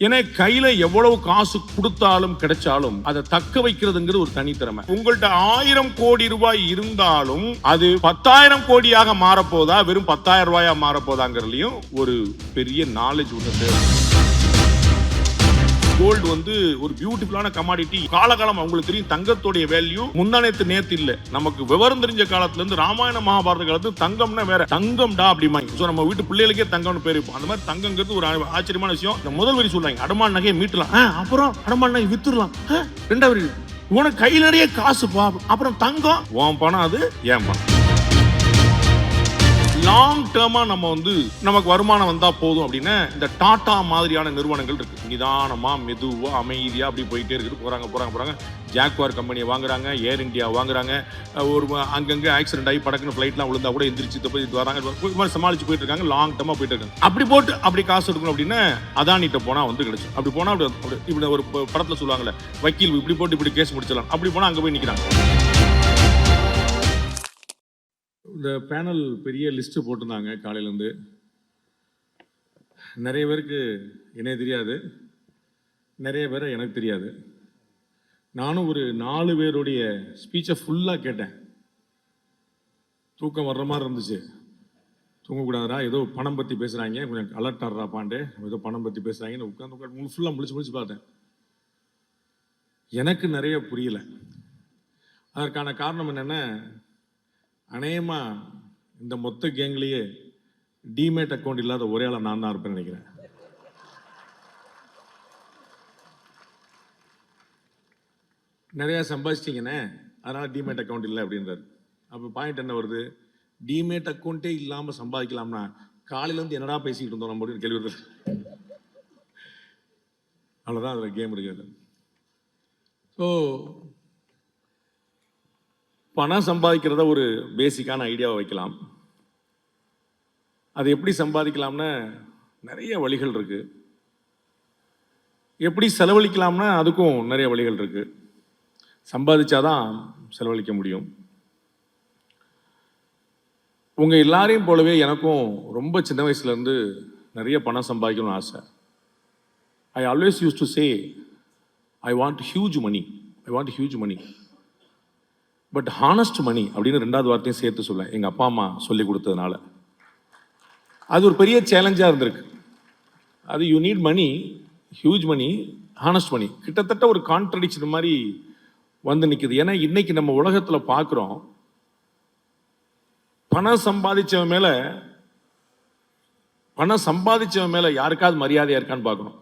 ஏன்னா கையில எவ்வளவு காசு கொடுத்தாலும் கிடைச்சாலும் அதை தக்க வைக்கிறதுங்கிறது ஒரு தனித்திறமை. உங்கள்ட்ட 1000 கோடி ரூபாய் இருந்தாலும் அது 10,000 கோடியாக மாறப்போதா வெறும் 10,000 ரூபாயா மாறப்போதாங்கிறதுலயும் ஒரு பெரிய நாலேஜ் ஒன்று தேவை. கோல்டு வந்து ஒரு பியூட்டிஃபுல்லான கமாடிட்டி. காலகாலம் அவங்களுக்கு தெரியும் தங்கத்தோடைய வேல்யூ முந்தானத்து நேத்து இல்ல. நமக்கு விவரம் தெரிஞ்ச காலத்துல இருந்து ராமாயண மகாபாரத காலத்துல தங்கம்னா வேற தங்கம்டா அப்படிமா. சோ நம்ம வீட்டு பிள்ளைகளுக்கே தங்கம்னு பேர் இருக்கும். அந்த மாதிரி தங்கங்கிறது ஒரு ஆச்சரியமான விஷயம். இந்த முதல் வரி சொல்றாங்க அடமான நகையை மீட்டலாம், அப்புறம் அடமான நகை வித்துடலாம். ரெண்டாவது வரி உனக்கு கையில் நிறைய காசு பா, அப்புறம் தங்கம் உன் பணம் அது ஏன் பணம். லாங் டேர்மா நம்ம வந்து நமக்கு வருமானம் வந்தா போதும் அப்படின்னு இந்த டாடா மாதிரியான நிறுவனங்கள் இருக்கு. நிதானமா மெதுவா அமைதியா அப்படி போயிட்டே இருக்குது. போறாங்க ஜாக்வார் கம்பெனியை வாங்குறாங்க, ஏர் இந்தியா வாங்குறாங்க. ஒரு அங்கங்க ஆக்சிடென்ட் ஆகி படக்குன்னு ஃபிளைட்லாம் விழுந்தா கூட எந்திரிச்சு வராங்க, சமாளிச்சு போயிட்டு இருக்காங்க. லாங் டேர்மா போயிட்டு இருக்காங்க. அப்படி போட்டு அப்படி காசு எடுக்கணும் அப்படின்னு அதானிட்ட போனா வந்து கிடைச்சு. அப்படி போனா இப்படி ஒரு படத்துல சொல்லுவாங்கல்ல, வக்கீல் இப்படி போட்டு இப்படி கேஸ் முடிச்சிடலாம். அப்படி போனா அங்க போய் நிக்கிறாங்க. இந்த பேனல் பெரிய லிஸ்ட் போட்டிருந்தாங்க காலையிலேருந்து. நிறைய பேருக்கு என்னைய தெரியாது, நிறைய பேரை எனக்கு தெரியாது. நானும் ஒரு 4 பேருடைய ஸ்பீச்சை ஃபுல்லாக கேட்டேன். தூக்கம் வர்ற மாதிரி இருந்துச்சு. தூங்கக்கூடாதா, ஏதோ பணம் பற்றி பேசுகிறாங்க, கொஞ்சம் அலர்ட் ஆடுறா பாண்டே, ஏதோ பணம் பற்றி பேசுகிறாங்கன்னு உட்காந்து ஃபுல்லாக முடிச்சு பார்த்தேன். எனக்கு நிறைய புரியல. அதற்கான காரணம் என்னென்ன, அநேகமா இந்த மொத்த கேங்லேயே டிமேட் அக்கௌண்ட் இல்லாத ஒரே ஆளை நான் தான் இருப்பேன்னு நினைக்கிறேன். நிறைய சம்பாதிச்சிட்டிங்கண்ணே அதனால டிமேட் அக்கௌண்ட் இல்லை அப்படின்றாரு. அப்போ பாயிண்ட் என்ன வருது, டிமேட் அக்கௌண்ட்டே இல்லாமல் சம்பாதிக்கலாம்னா காலையிலேருந்து என்னடா பேசிக்கிட்டு இருந்தோம் நம்ம அப்படின்னு கேள்வி வருது. அவ்வளோதான் அதில் கேம் இருக்குது. ஸோ பணம் சம்பாதிக்கிறத ஒரு பேசிக்கான ஐடியாவை வைக்கலாம். அது எப்படி சம்பாதிக்கலாம்னா நிறைய வழிகள் இருக்கு. எப்படி செலவழிக்கலாம்னா அதுக்கும் நிறைய வழிகள் இருக்கு. சம்பாதிச்சாதான் செலவழிக்க முடியும். உங்க எல்லாரையும் போலவே எனக்கும் ரொம்ப சின்ன வயசுல இருந்து நிறைய பணம் சம்பாதிக்கணும்னு ஆசை. I always use to say I want huge money, but honest money அப்படின்னு 2வது வார்த்தையும் சேர்த்து சொல்ல எங்கள் அப்பா அம்மா சொல்லி கொடுத்ததுனால அது ஒரு பெரிய சேலஞ்சாக இருந்திருக்கு. அது you need money, huge money, honest money கிட்டத்தட்ட ஒரு கான்ட்ரடிக்ஷன் மாதிரி வந்து நிற்குது. ஏன்னா இன்னைக்கு நம்ம உலகத்தில் பார்க்குறோம், பணம் சம்பாதிச்சவன் மேலே யாருக்காவது மரியாதையாக இருக்கான்னு பார்க்கணும்.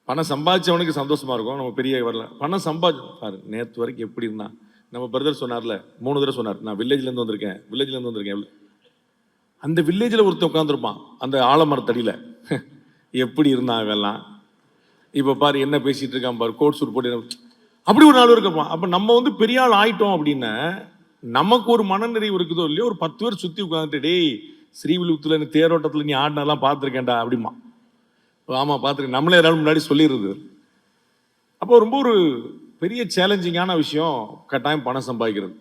பணம் சம்பாதிச்சவனுக்கு சந்தோஷமா இருக்கும், நம்ம பெரிய வரல. பணம் பாரு நேற்று வரைக்கும் எப்படி இருந்தான். நம்ம பிரதர் சொன்னார்ல, 3 தடவை சொன்னார், நான் வில்லேஜ்லேருந்து வந்திருக்கேன். அந்த வில்லேஜில் ஒருத்தன் உட்காந்துருப்பான் அந்த ஆலமரத்தடியில். எப்படி இருந்தான் இவெல்லாம், இப்போ பாரு என்ன பேசிட்டு இருக்கான் பாரு, கோட் சூட் போட்டு அப்படி ஒரு நாள் இருப்பான். அப்போ நம்ம வந்து பெரிய ஆள் ஆயிட்டோம் அப்படின்னா நமக்கு ஒரு மனநிறைவு இருக்குதோ இல்லையோ, ஒரு 10 பேர் சுற்றி உட்காந்துட்டு டேய் ஸ்ரீவில்லிபுத்தூர்ல தேரோட்டத்தில் நீ ஆடினெல்லாம் பார்த்துருக்கேன்டா அப்படிமா. ஆமாம் பார்த்துருக்கேன், நம்மளே யாராலும் முன்னாடி சொல்லிடுறது. அப்போ ரொம்ப ஒரு பெரிய சேலஞ்சிங்கான விஷயம் கட்டாயம் பணம் சம்பாதிக்கிறது.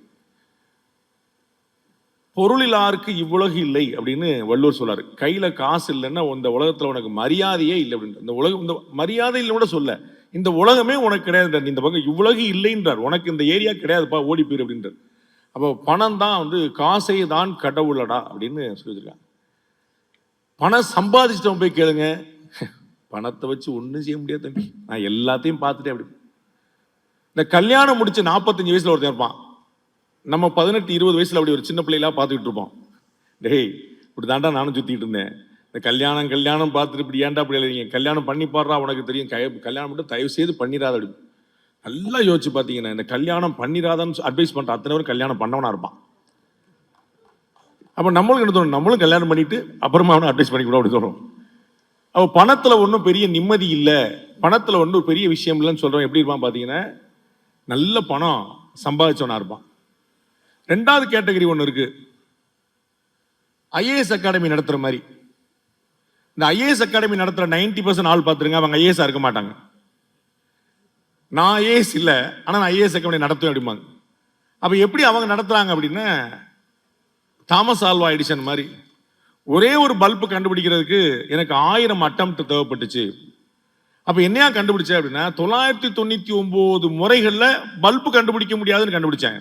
பொருளிலாருக்கு இவ்வுலகு இல்லை அப்படின்னு வள்ளுவர் சொல்றாரு. கையில காசு இல்லைன்னா இந்த உலகத்துல உனக்கு மரியாதையே இல்லை அப்படின்னு. இந்த மரியாதை இல்லை கூட சொல்ல, இந்த உலகமே உனக்கு கிடையாது, இந்த பக்கம் இவ்வுலகு இல்லைன்றார். உனக்கு இந்த ஏரியா கிடையாதுப்பா, ஓடி போயிரு அப்படின்றார். அப்போ பணம் தான் வந்து காசை தான் கடவுளடா அப்படின்னு சொல்லியிருக்காங்க. பணம் சம்பாதிச்சிட்டவன் போய் கேளுங்க, பணத்தை வச்சு ஒன்றும் செய்ய முடியாது தம்பி, நான் எல்லாத்தையும் பார்த்துட்டேன் அப்படி. இந்த கல்யாணம் முடிச்சு 45 வயசுல ஒருத்தன் இருப்பான், நம்ம 18-20 வயசுல அப்படி ஒரு சின்ன பிள்ளைகளா பார்த்துக்கிட்டு இருப்போம். டேய் இப்படி தாண்டா நானும் சுத்திட்டு இருந்தேன், இந்த கல்யாணம் பார்த்துட்டு இப்படி ஏன்டா அப்படி இல்லைங்க, கல்யாணம் பண்ணி பாடுறா உனக்கு தெரியும், கல்யாணம் மட்டும் தயவு செய்து பண்ணிடாத அப்படி. நல்லா யோசிச்சு பார்த்தீங்கன்னா இந்த கல்யாணம் பண்ணிடாதான்னு அட்வைஸ் பண்ற அத்தனை பேரும் கல்யாணம் பண்ணவனா இருப்பான். அப்ப நம்மளுக்கு என்ன தோணும், நம்மளும் கல்யாணம் பண்ணிட்டு அப்புறமா அவனை அட்வைஸ் பண்ணிக்கூட அப்படி தோணும். அப்போ பணத்துல ஒன்றும் பெரிய நிம்மதி இல்லை, பணத்துல ஒன்றும் பெரிய விஷயம் இல்லைன்னு சொல்றோம். எப்படி இருப்பான் பார்த்தீங்கன்னா, நல்ல பணம் சம்பாதிச்சவனா இருப்பான். 2வது கேட்டகரி ஒன்று இருக்கு, ஐஏஎஸ் அகாடமி நடத்துற மாதிரி. இந்த ஐஏஎஸ் அகாடமி நடத்துற 90% ஆள் பார்த்துருங்க, அவங்க ஐஏஎஸ் இருக்க மாட்டாங்க. நான் ஐஏஎஸ் இல்லை, ஆனால் நான் ஐஏஎஸ் அகாடமி நடத்துவேன் அப்படிம்பாங்க. அப்போ எப்படி அவங்க நடத்துறாங்க அப்படின்னா, தாமஸ் ஆல்வா எடிசன் மாதிரி ஒரே ஒரு பல்பு கண்டுபிடிக்கிறதுக்கு எனக்கு 1000 அட்டெம்ப்ட் தேவைப்பட்டுச்சு. அப்ப என்னையா கண்டுபிடிச்சேன் அப்படின்னா 999 முறைகள்ல பல்பு கண்டுபிடிக்க முடியாதுன்னு கண்டுபிடிச்சாங்க.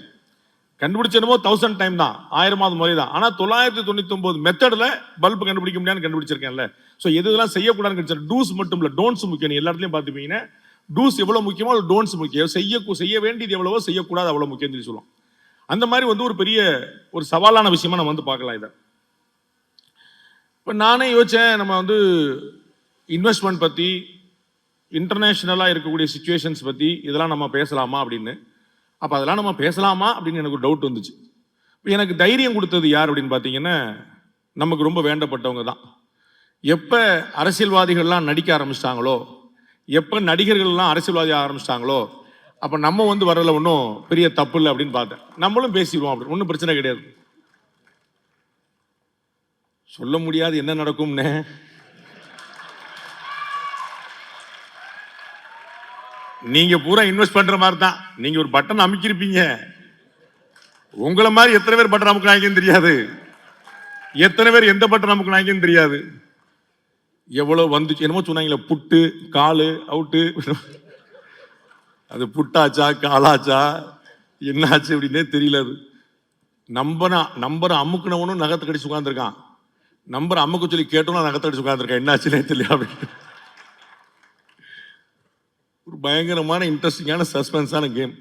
கண்டுபிடிச்சனமோ 1000 டைம் தான், 1000வது முறை தான். ஆனா 999 மெத்தட்ல பல்பு கண்டுபிடிக்க முடியாதுன்னு கண்டுபிடிச்சிருக்கேன்ல. ஸோ எதுலாம் செய்யக்கூடாதுன்னு கிடைச்சது. டூஸ் மட்டும் இல்லை, டோன்ட்ஸ் முக்கியம். எல்லா இடத்துலையும் பார்த்துப்பீங்கன்னா டூஸ் எவ்வளவு முக்கியமோ அது டோன்ட்ஸ் முக்கியம். செய்ய வேண்டியது எவ்வளவோ செய்யக்கூடாது அவ்வளவு முக்கியம் சொல்லி சொல்லுவோம். அந்த மாதிரி வந்து ஒரு பெரிய ஒரு சவாலான விஷயமா நம்ம வந்து பார்க்கலாம் இதை. இப்போ நானே யோசிச்சேன், நம்ம வந்து இன்வெஸ்ட்மெண்ட் பற்றி, இன்டர்நேஷ்னலாக இருக்கக்கூடிய சுச்சுவேஷன்ஸ் பற்றி இதெல்லாம் நம்ம பேசலாமா அப்படின்னு. அப்போ அதெல்லாம் நம்ம பேசலாமா அப்படின்னு எனக்கு ஒரு டவுட் வந்துச்சு. எனக்கு தைரியம் கொடுத்தது யார் அப்படின்னு பார்த்தீங்கன்னா, நமக்கு ரொம்ப வேண்டப்பட்டவங்க தான். எப்போ அரசியல்வாதிகள்லாம் நடிக்க ஆரம்பிச்சிட்டாங்களோ, எப்போ நடிகர்கள்லாம் அரசியல்வாதி ஆரம்பிச்சிட்டாங்களோ, அப்போ நம்ம வந்து வரல ஒன்றும் பெரிய தப்பு இல்லை அப்படின்னு பார்த்தேன். நம்மளும் பேசிடுவோம், அப்படி ஒன்றும் பிரச்சனை கிடையாது. சொல்ல முடியாது என்ன நடக்கும்னு. நீங்க பூரா இன்வெஸ்ட் பண்ற மாதிரி தான். நீங்க ஒரு பட்டன் அமைக்கிருப்பீங்க, உங்களை மாதிரி எத்தனை பேர் பட்டன் அமுக்குனாங்கன்னு தெரியாது, எத்தனை பேர் எந்த பட்டன் அமுக்குனாங்கன்னு தெரியாது. எவ்வளவு வந்துச்சு என்னமோ சொன்னாங்களே, புட்டு காலு அவுட்டு, அது புட்டாச்சா காலாச்சா என்னாச்சு அப்படின்னே தெரியல. அது நம்பரை அமுக்குனவனும் நகத்தை கடிச்சு உட்காந்துருக்கான், நம்பரை அமுக்க சொல்லி கேட்டோம்னா நகத்தை கடிச்சு உட்காந்துருக்கான், என்னாச்சுன்னே தெரியல அப்படின்னு. ஒரு பயங்கரமான இன்ட்ரெஸ்டிங்கான சஸ்பென்ஸான கேம்.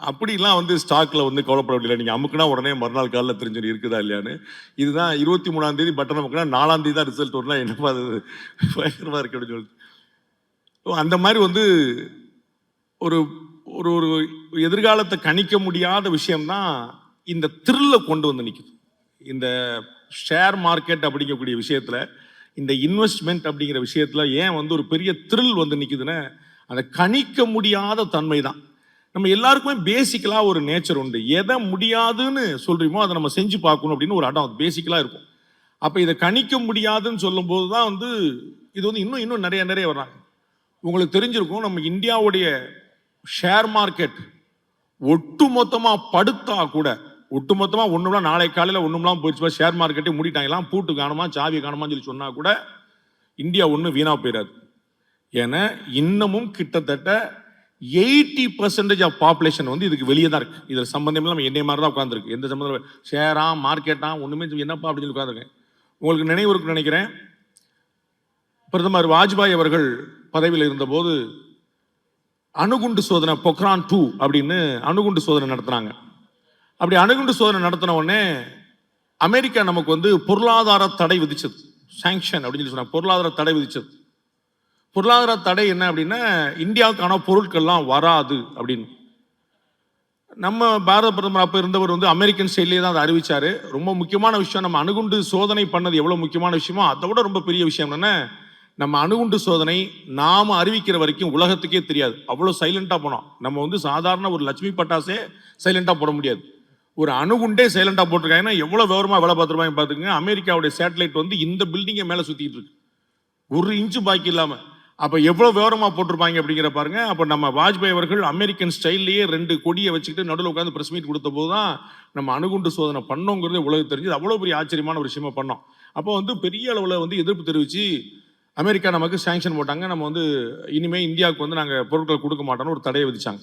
அப்படிலாம் வந்து ஸ்டாக்ல வந்து கவலைப்பட வேண்டியதில்லை. நீங்கள் அமுக்குனா உடனே மறுநாள் காலையில் தெரிஞ்சு இருக்குதா இல்லையான்னு. இதுதான் 23ஆம் தேதி பட்டன் அமுக்குனா 4ஆம் தேதி தான் ரிசல்ட் வரலாம். என்னப்பா அது பயங்கரமாக இருக்கு அப்படின்னு சொல்லிட்டு. அந்த மாதிரி வந்து ஒரு ஒரு ஒரு எதிர்காலத்தை கணிக்க முடியாத விஷயம்தான் இந்த த்ரில்லை கொண்டு வந்து நிற்குது. இந்த ஷேர் மார்க்கெட் அப்படிங்கக்கூடிய விஷயத்தில், இந்த இன்வெஸ்ட்மெண்ட் அப்படிங்கிற விஷயத்தில் ஏன் வந்து ஒரு பெரிய த்ரில் வந்து நிற்குதுன்னா, அந்த கணிக்க முடியாத தன்மை தான். நம்ம எல்லாருக்குமே பேசிக்கலாக ஒரு நேச்சர் உண்டு. எதை முடியாதுன்னு சொல்கிறோமோ அதை நம்ம செஞ்சு பார்க்கணும் அப்படின்னு ஒரு அடம் பேசிக்கலாக இருக்கும். அப்போ இதை கணிக்க முடியாதுன்னு சொல்லும்போது தான் வந்து இது வந்து இன்னும் நிறைய வர்றாங்க. உங்களுக்கு தெரிஞ்சிருக்கும், நம்ம இந்தியாவுடைய ஷேர் மார்க்கெட் ஒட்டு மொத்தமாக படுத்தா கூட, ஒட்டு மொத்தமாக ஒன்றுலாம் நாளை காலையில் ஒன்றும்லாம் போயிடுச்சு, ஷேர் மார்க்கெட்டே மூடிட்டாங்கலாம், பூட்டு காணுமா சாவி காணுமான்னு சொல்லி சொன்னால் கூட இந்தியா ஒன்றும் வீணாக போயிடாது. ஏன்னா இன்னமும் கிட்டத்தட்ட 80% ஆஃப் பாப்புலேஷன் வந்து இதுக்கு வெளியே தான் இருக்கு. இதில் சம்பந்தம் நம்ம என்னை மாதிரி தான் உட்காந்துருக்கு. எந்த சம்பந்தம் ஷேரா மார்க்கெட்டா ஒன்றுமே என்னப்பா அப்படின்னு சொல்லி உட்காந்துருக்கேன். உங்களுக்கு நினைவு இருக்குன்னு நினைக்கிறேன், பிரதமர் வாஜ்பாய் அவர்கள் பதவியில் இருந்தபோது அணுகுண்டு சோதனை பொக்ரான் 2 அப்படின்னு அணுகுண்டு சோதனை நடத்தினாங்க. அப்படி அணுகுண்டு சோதனை நடத்தின உடனே அமெரிக்கா நமக்கு வந்து பொருளாதார தடை விதிச்சது, சாங்ஷன் அப்படின்னு சொல்லி சொன்னாங்க. பொருளாதார தடை விதிச்சது. பொருளாதார தடை என்ன அப்படின்னா, இந்தியாவுக்கான பொருட்கள்லாம் வராது அப்படின்னு. நம்ம பாரத பிரதமர் அப்போ இருந்தவர் வந்து அமெரிக்கன் ஸ்டைல்லே தான் அதை அறிவிச்சாரு. ரொம்ப முக்கியமான விஷயம், நம்ம அணுகுண்டு சோதனை பண்ணது எவ்வளோ முக்கியமான விஷயமோ அதை விட ரொம்ப பெரிய விஷயம் என்னன்னா, நம்ம அணுகுண்டு சோதனை நாம அறிவிக்கிற வரைக்கும் உலகத்துக்கே தெரியாது. அவ்வளோ சைலண்டாக போனோம். நம்ம வந்து சாதாரண ஒரு லட்சுமி பட்டாசே சைலண்டாக போட முடியாது, ஒரு அணுகுண்டே சைலண்டாக போட்டிருக்காங்கன்னா எவ்வளோ விவரமாக வேலை பார்த்துருப்பாங்க பார்த்துக்கங்க. அமெரிக்காவுடைய சேட்டலைட் வந்து இந்த பில்டிங்கை மேலே சுற்றிட்டு இருக்கு, ஒரு இன்ச்சு பாக்கி இல்லாமல். அப்போ எவ்வளோ விவரமாக போட்டிருப்பாங்க அப்படிங்கிற பாருங்க. அப்போ நம்ம வாஜ்பாய் அவர்கள் அமெரிக்கன் ஸ்டைல்லையே 2 கொடியை வச்சுக்கிட்டு நடுவில் உட்காந்து பிரஸ் மீட் கொடுத்த போது தான் நம்ம அணுகுண்டு சோதனை பண்ணோங்கிறது உலகம் தெரிஞ்சது. அவ்வளோ பெரிய ஆச்சரியமான ஒரு விஷயமா பண்ணோம். அப்போ வந்து பெரிய அளவில் வந்து எதிர்ப்பு தெரிவித்து அமெரிக்கா நமக்கு சாங்ஷன் போட்டாங்க. நம்ம வந்து இனிமேல் இந்தியாவுக்கு வந்து நாங்கள் பொருட்கள் கொடுக்க மாட்டோம்னு ஒரு தடையை விதிச்சாங்க.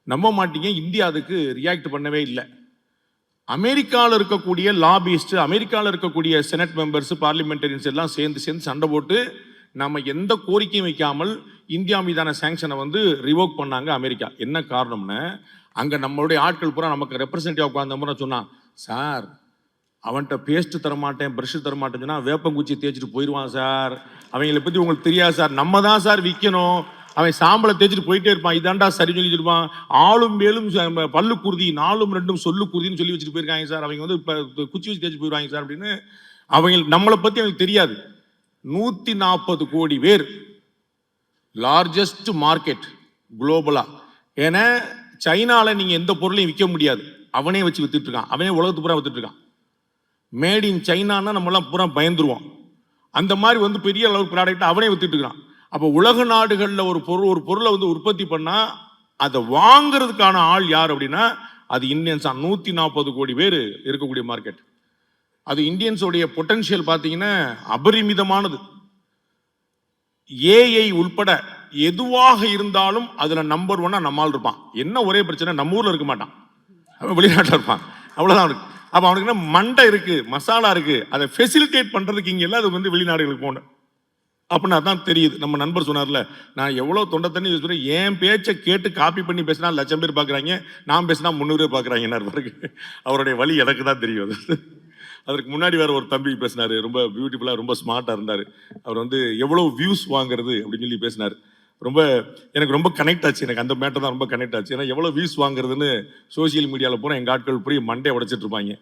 நம்ப மாட்டீங்க, இந்தியா அதுக்கு ரியாக்ட் பண்ணவே இல்லை. அமெரிக்காவில் இருக்கக்கூடிய லாபிஸ்ட், அமெரிக்காவில் இருக்கக்கூடிய செனட் மெம்பர்ஸ், பார்லிமெண்டரியன்ஸ் எல்லாம் சேர்ந்து சண்டை போட்டு நம்ம எந்த கோரிக்கையும் வைக்காமல் இந்தியா மீதான சாங்ஷனை வந்து ரிவோக் பண்ணாங்க அமெரிக்கா. என்ன காரணம்னா, அங்கே நம்மளுடைய ஆட்கள் பூரா நமக்கு ரெப்ரசன்டேட்டிவ் உட்கார்ந்த முறை சொன்னான், சார் அவன்கிட்ட பேஸ்ட்டு தரமாட்டேன் ப்ரஷ் தரமாட்டேன்னு சொன்னால் வேப்பங்குச்சி தேய்ச்சிட்டு போயிடுவான் சார், அவங்களை பற்றி உங்களுக்கு தெரியாது சார், நம்ம தான் சார் விற்கணும், அவன் சாம்பலை தேய்ச்சிட்டு போயிட்டே இருப்பான், இதாண்டா சரி சொல்லிச்சிருப்பான், ஆளும் மேலும் பல்லு குருதி 4ம் 2ம் சொல்லு குருதின்னு சொல்லி வச்சுட்டு போயிருக்காங்க சார், அவங்க வந்து இப்போ குச்சி வச்சு தேய்ச்சி போயிடுவாங்க சார் அப்படின்னு. அவங்க நம்மளை பற்றி அவங்களுக்கு தெரியாது. 140 கோடி பேர், லார்ஜஸ்ட் மார்க்கெட் குளோபலா. ஏன்னா சைனாவில் நீங்கள் எந்த பொருளையும் விற்க முடியாது, அவனே வச்சு வித்துட்டு இருக்கான், அவனே உலகத்து பூரா வித்துட்டு இருக்கான். மேட் இன் சைனான்னா நம்மளாம் பூரா பயந்துருவோம். அந்த மாதிரி வந்து பெரிய அளவுக்கு ப்ராடக்ட் அவனே வித்துட்டு இருக்கான். அப்போ உலக நாடுகளில் ஒரு பொருளை வந்து உற்பத்தி பண்ணால் அதை வாங்கிறதுக்கான ஆள் யார் அப்படின்னா அது இந்தியன்ஸ். 140 கோடி பேர் இருக்கக்கூடிய மார்க்கெட். அது இந்தியன்ஸோடைய பொட்டன்ஷியல் பார்த்தீங்கன்னா அபரிமிதமானது. ஏஐ உள்பட எதுவாக இருந்தாலும் அதுல நம்பர் 1 நம்மால் இருப்பான். என்ன ஒரே பிரச்சனை, நம்ம ஊர்ல இருக்க மாட்டான், அவன் வெளிநாட்டில் இருப்பான், அவ்வளவுதான் அவனுக்கு. அப்ப அவனுக்கு என்ன மண்டை இருக்கு, மசாலா இருக்கு, அதை ஃபெசிலிட்டேட் பண்றதுக்கு இங்க எல்லாம் அது வந்து வெளிநாடுகளுக்கு போன அப்படின்னு அதான் தெரியுது. நம்ம நண்பர் சொன்னார்ல, நான் எவ்வளவு தொண்டை தண்ணி யூஸ் பண்ணி என் பேச்சை கேட்டு காப்பி பண்ணி பேசினா 1,00,000 பேர் பாக்குறாங்க, நான் பேசினா 300 பேர் பாக்குறாங்க. அவருடைய வழி எனக்கு தான் தெரியும். அதற்கு முன்னாடி வேற ஒரு தம்பி பேசினாரு, ரொம்ப பியூட்டிஃபுல்லா, ரொம்ப ஸ்மார்ட்டா இருந்தாரு. அவர் வந்து எவ்வளவு வியூஸ் வாங்குறது அப்படின்னு சொல்லி பேசினாரு. ரொம்ப எனக்கு ரொம்ப கனெக்ட் ஆச்சு. எனக்கு அந்த மேட்டர் தான் ரொம்ப கனெக்ட் ஆச்சு. ஏன்னா எவ்வளவு வியூஸ் வாங்குறதுன்னு சோசியல் மீடியாவில் போனால் எங்கள் ஆட்கள் போய் மண்டே உடைச்சிட்டு இருப்பாங்க.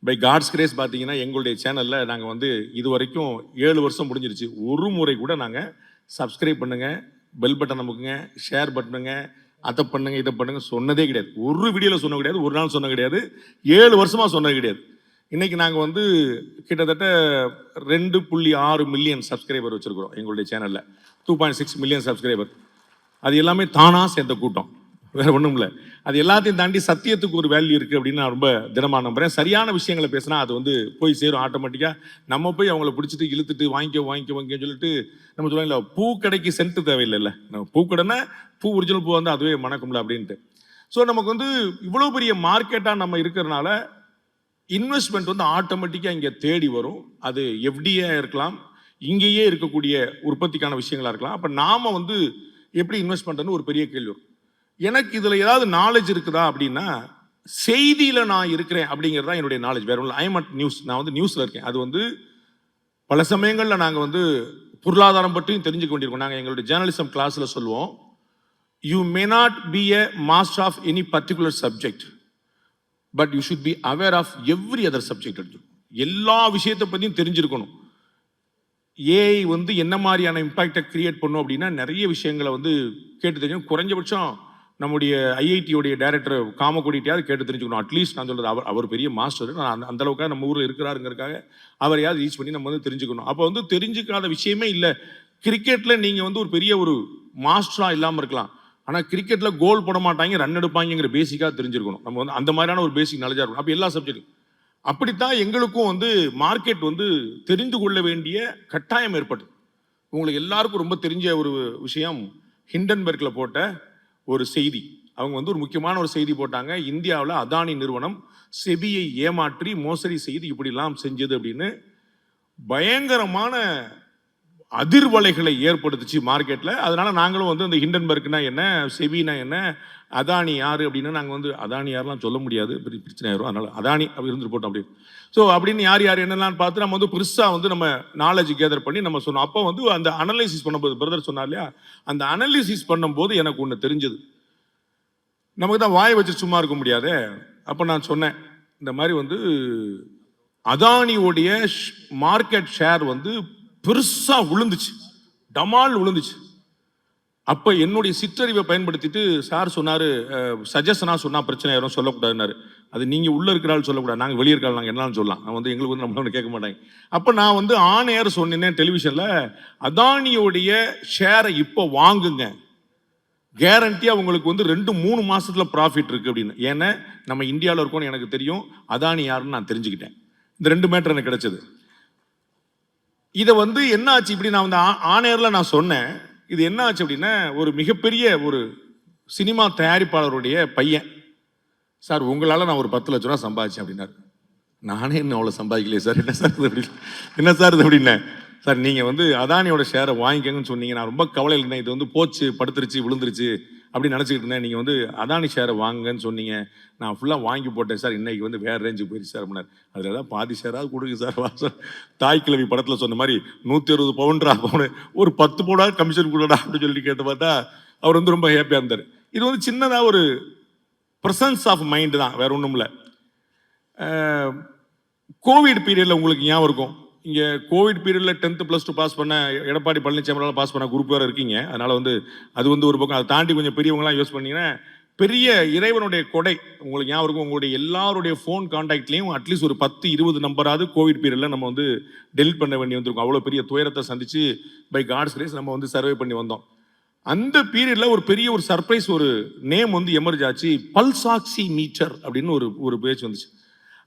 பை காட்ஸ் கிரேஸ் பார்த்தீங்கன்னா எங்களுடைய சேனலில் நாங்கள் வந்து இது வரைக்கும் 7 வருஷம் முடிஞ்சிருச்சு. ஒரு முறை கூட நாங்கள் சப்ஸ்கிரைப் பண்ணுங்க, பெல் பட்டன் அமுக்குங்க, ஷேர் பண்ணுங்க, அதை பண்ணுங்க, இதை பண்ணுங்க சொன்னதே கிடையாது. ஒரு வீடியோவில் சொன்ன கிடையாது, ஒரு நாள் சொன்ன கிடையாது, 7 வருஷமாக சொன்னது கிடையாது. இன்னைக்கு நாங்கள் வந்து கிட்டத்தட்ட 2.6 மில்லியன் சப்ஸ்கிரைபர் வச்சிருக்கிறோம் எங்களுடைய சேனலில். 2.6 மில்லியன் சப்ஸ்கிரைபர். அது எல்லாமே தானா சேர்ந்த கூட்டம், வேற ஒன்றும் இல்லை. அது எல்லாத்தையும் தாண்டி சத்தியத்துக்கு ஒரு வேல்யூ இருக்குது அப்படின்னு நான் ரொம்ப தினமாக நம்புறேன். சரியான விஷயங்களை பேசினா அது வந்து போய் சேரும் ஆட்டோமேட்டிக்காக. நம்ம போய் அவங்கள பிடிச்சிட்டு இழுத்துட்டு வாங்கிக்கோன்னு சொல்லிட்டு நம்ம சொல்லுவாங்கல்ல, பூ கடைக்கு சென்ட் தேவையில்லைல்ல, நம்ம பூக்கடைன்னா பூ ஒரிஜினல் பூ வந்து அதுவே மணக்கும்ல அப்படின்ட்டு. ஸோ நமக்கு வந்து இவ்வளோ பெரிய மார்க்கெட்டாக நம்ம இருக்கிறனால இன்வெஸ்ட்மெண்ட் வந்து ஆட்டோமேட்டிக்காக இங்கே தேடி வரும். அது எஃப்டியா இருக்கலாம், இங்கேயே இருக்கக்கூடிய உற்பத்திக்கான விஷயங்களா இருக்கலாம். அப்போ நாம வந்து எப்படி இன்வெஸ்ட் பண்ணுறதுன்னு ஒரு பெரிய கேள்வி வரும். எனக்கு இதில் ஏதாவது நாலேஜ் இருக்குதா அப்படின்னா, செய்தியில் நான் இருக்கிறேன் அப்படிங்கிறது தான் என்னுடைய நாலேஜ். வேற ஒன்று, ஐ எம் அட் நியூஸ், நான் வந்து நியூஸில் இருக்கேன். அது வந்து பல சமயங்களில் நாங்கள் வந்து பொருளாதாரம் பற்றியும் தெரிஞ்சுக்க வேண்டியிருக்கோம். நாங்கள் எங்களுடைய ஜேர்னலிசம் கிளாஸில் சொல்லுவோம், you may not be a master of any particular subject, but you should be aware of every other subject. எல்லா விஷயத்தை பற்றியும் தெரிஞ்சிருக்கணும். ஏஐ வந்து என்ன மாதிரியான இம்பாக்டை கிரியேட் பண்ணும் அப்படின்னா நிறைய விஷயங்களை வந்து கேட்டு தெரியும். குறைஞ்சபட்சம் நம்முடைய ஐஐடியோடைய டைரக்டர் காமக்கோடிட்டையாவது கேட்டு தெரிஞ்சுக்கணும். அட்லீஸ்ட் நான் சொல்றது, அவர் பெரிய மாஸ்டர், நான் அந்த அளவுக்காக நம்ம ஊரில் இருக்கிறாருங்கிறதுக்காக அவரையாவது ரீச் பண்ணி நம்ம வந்து தெரிஞ்சுக்கணும். அப்போ வந்து தெரிஞ்சுக்காத விஷயமே இல்லை. கிரிக்கெட்டில் நீங்கள் வந்து ஒரு பெரிய ஒரு மாஸ்டராக இல்லாமல் இருக்கலாம், ஆனால் கிரிக்கெட்டில் கோல் போட மாட்டாங்க, ரன் எடுப்பாங்கிற பேசிக்காக தெரிஞ்சிருக்கணும். நம்ம வந்து அந்த மாதிரியான ஒரு பேசிக் நாலேஜாக இருக்கணும். அப்போ எல்லா சப்ஜெக்டும் அப்படித்தான் எங்களுக்கும் வந்து மார்க்கெட் வந்து தெரிந்து கொள்ள வேண்டிய கட்டாயம் ஏற்பட்டது. உங்களுக்கு எல்லாருக்கும் ரொம்ப தெரிஞ்ச ஒரு விஷயம், ஹிண்டன்பர்க்ல போட்ட ஒரு செய்தி. அவங்க வந்து ஒரு முக்கியமான ஒரு செய்தி போட்டாங்க, இந்தியாவில் அதானி நிறுவனம் செபியை ஏமாற்றி மோசடி செய்து இப்படிலாம் செஞ்சது அப்படின்னு. பயங்கரமான அதிர்வலைகளை ஏற்படுத்துச்சு மார்க்கெட்ல. அதனால நாங்களும் வந்து அந்த ஹிண்டன்பர்க்னா என்ன, செபினா என்ன, அதானி யாரு அப்படின்னு நாங்கள் வந்து, அதானி யாரெல்லாம் சொல்ல முடியாது, பெரிய பிரச்சனை ஆயிரும், அதனால அதானி அப்படி இருந்துட்டு போட்டோம் அப்படி. ஸோ அப்படின்னு யார் யார் என்னெல்லாம் பார்த்து நம்ம வந்து பெருசாக வந்து நம்ம நாலேஜ் கேதர் பண்ணி நம்ம சொன்னோம். அப்போ வந்து அந்த அனலைசிஸ் பண்ணும்போது, பிரதர் சொன்னார் இல்லையா, அந்த அனலைசிஸ் பண்ணும்போது எனக்கு ஒன்று தெரிஞ்சது. நமக்கு தான் வாய் வச்சு சும்மா இருக்க முடியாது. அப்போ நான் சொன்னேன், இந்த மாதிரி வந்து அதானியோடைய மார்க்கெட் ஷேர் வந்து பெருசாக விழுந்துச்சு, டமால் விழுந்துச்சு. அப்போ என்னுடைய சிற்றறிவை பயன்படுத்திட்டு சார் சொன்னார், சஜஷனாக சொன்னால் பிரச்சனை யாரும் சொல்லக்கூடாதுன்னாரு. அது நீங்கள் உள்ளே இருக்கிறாள் சொல்லக்கூடாது, நாங்கள் வெளியே இருக்காள் நாங்கள் என்னாலும் சொல்லலாம், நான் வந்து எங்களுக்கு வந்து நம்மள கேட்க மாட்டாங்க. அப்போ நான் வந்து ஆன் ஏர் சொன்னேன் டெலிவிஷனில், அதானியோடைய ஷேரை இப்போ வாங்குங்க, கேரண்டியாக உங்களுக்கு வந்து 2-3 மாதத்தில் ப்ராஃபிட் இருக்குது அப்படின்னு. ஏன்னா நம்ம இந்தியாவில் இருக்கோன்னு எனக்கு தெரியும், அதானி யாருன்னு நான் தெரிஞ்சுக்கிட்டேன். இந்த 2 மேட்டர் எனக்கு கிடைச்சது. இதை வந்து என்ன ஆச்சு, இப்படி நான் வந்து ஆன் ஏரில் நான் சொன்னேன். இது என்ன ஆச்சு அப்படின்னா, ஒரு மிகப்பெரிய ஒரு சினிமா தயாரிப்பாளருடைய பையன், சார் உங்களால் நான் ஒரு 10 லட்ச ரூபா சம்பாதிச்சேன் அப்படின்னாரு. நானே இன்னும் அவ்வளோ சம்பாதிக்கலையே சார், என்ன சார் இது அப்படி, என்ன சார் இது அப்படின்னேன். சார் நீங்கள் வந்து அதானியோட ஷேரை வாங்கிக்கங்கன்னு சொன்னீங்க, நான் ரொம்ப கவலையில் இருந்தேன், இது வந்து போச்சு, படுத்துருச்சு, விழுந்துருச்சு அப்படின்னு நினச்சிக்கிட்டு இருந்தேன். நீங்கள் வந்து அதானி ஷேரை வாங்குங்கன்னு சொன்னீங்க, நான் ஃபுல்லாக வாங்கி போட்டேன் சார், இன்னைக்கு வந்து வேறு ரேஞ்சுக்கு போயிடுச்சு சார் அப்படின்னாரு. அதில் ஏதாவது பாதி ஷேராவது கொடுங்க சார், வா சார். தாய் கிழவி படத்தில் சொன்ன மாதிரி 160 பவுன்ரா பவுனு, ஒரு 10 பவுனாக கமிஷன் கொடுடா அப்படின்னு சொல்லி கேட்டு பார்த்தா அவர் வந்து ரொம்ப ஹாப்பியாக இருந்தார். இது வந்து சின்னதாக ஒரு ப்ரெசன்ஸ் ஆஃப் மைண்டு தான், வேற ஒன்றும் இல்லை. கோவிட் பீரியடில் உங்களுக்கு ஞாபகம் இருக்கும், இங்கே கோவிட் பீரியடில் 10th +2 பாஸ் பண்ண எடப்பாடி பழனிசாமியால் பாஸ் பண்ண குரூப் வேறு இருக்கீங்க. அதனால் வந்து அது வந்து ஒரு பக்கம், அதை தாண்டி கொஞ்சம் பெரியவங்களாம் யூஸ் பண்ணிங்கன்னா பெரிய இறைவனுடைய கொடை உங்களுக்கு ஞாபகம் இருக்கும். உங்களுடைய எல்லாருடைய ஃபோன் கான்டாக்ட்லேயும் அட்லீஸ்ட் ஒரு 10-20 நம்பராது கோவிட் பீரியடில் நம்ம வந்து டெலிட் பண்ண வேண்டி வந்திருக்கோம். அவ்வளோ பெரிய துயரத்தை சந்தித்து பை காட்ஸ் கிரேஸ் நம்ம வந்து சர்வே பண்ணி வந்தோம். அந்த பீரியடில் ஒரு பெரிய ஒரு சர்ப்ரைஸ், ஒரு நேம் வந்து எமர்ஜ் ஆச்சு, பல்சாக்சி மீட்டர் அப்படின்னு ஒரு பேச்சு வந்துச்சு.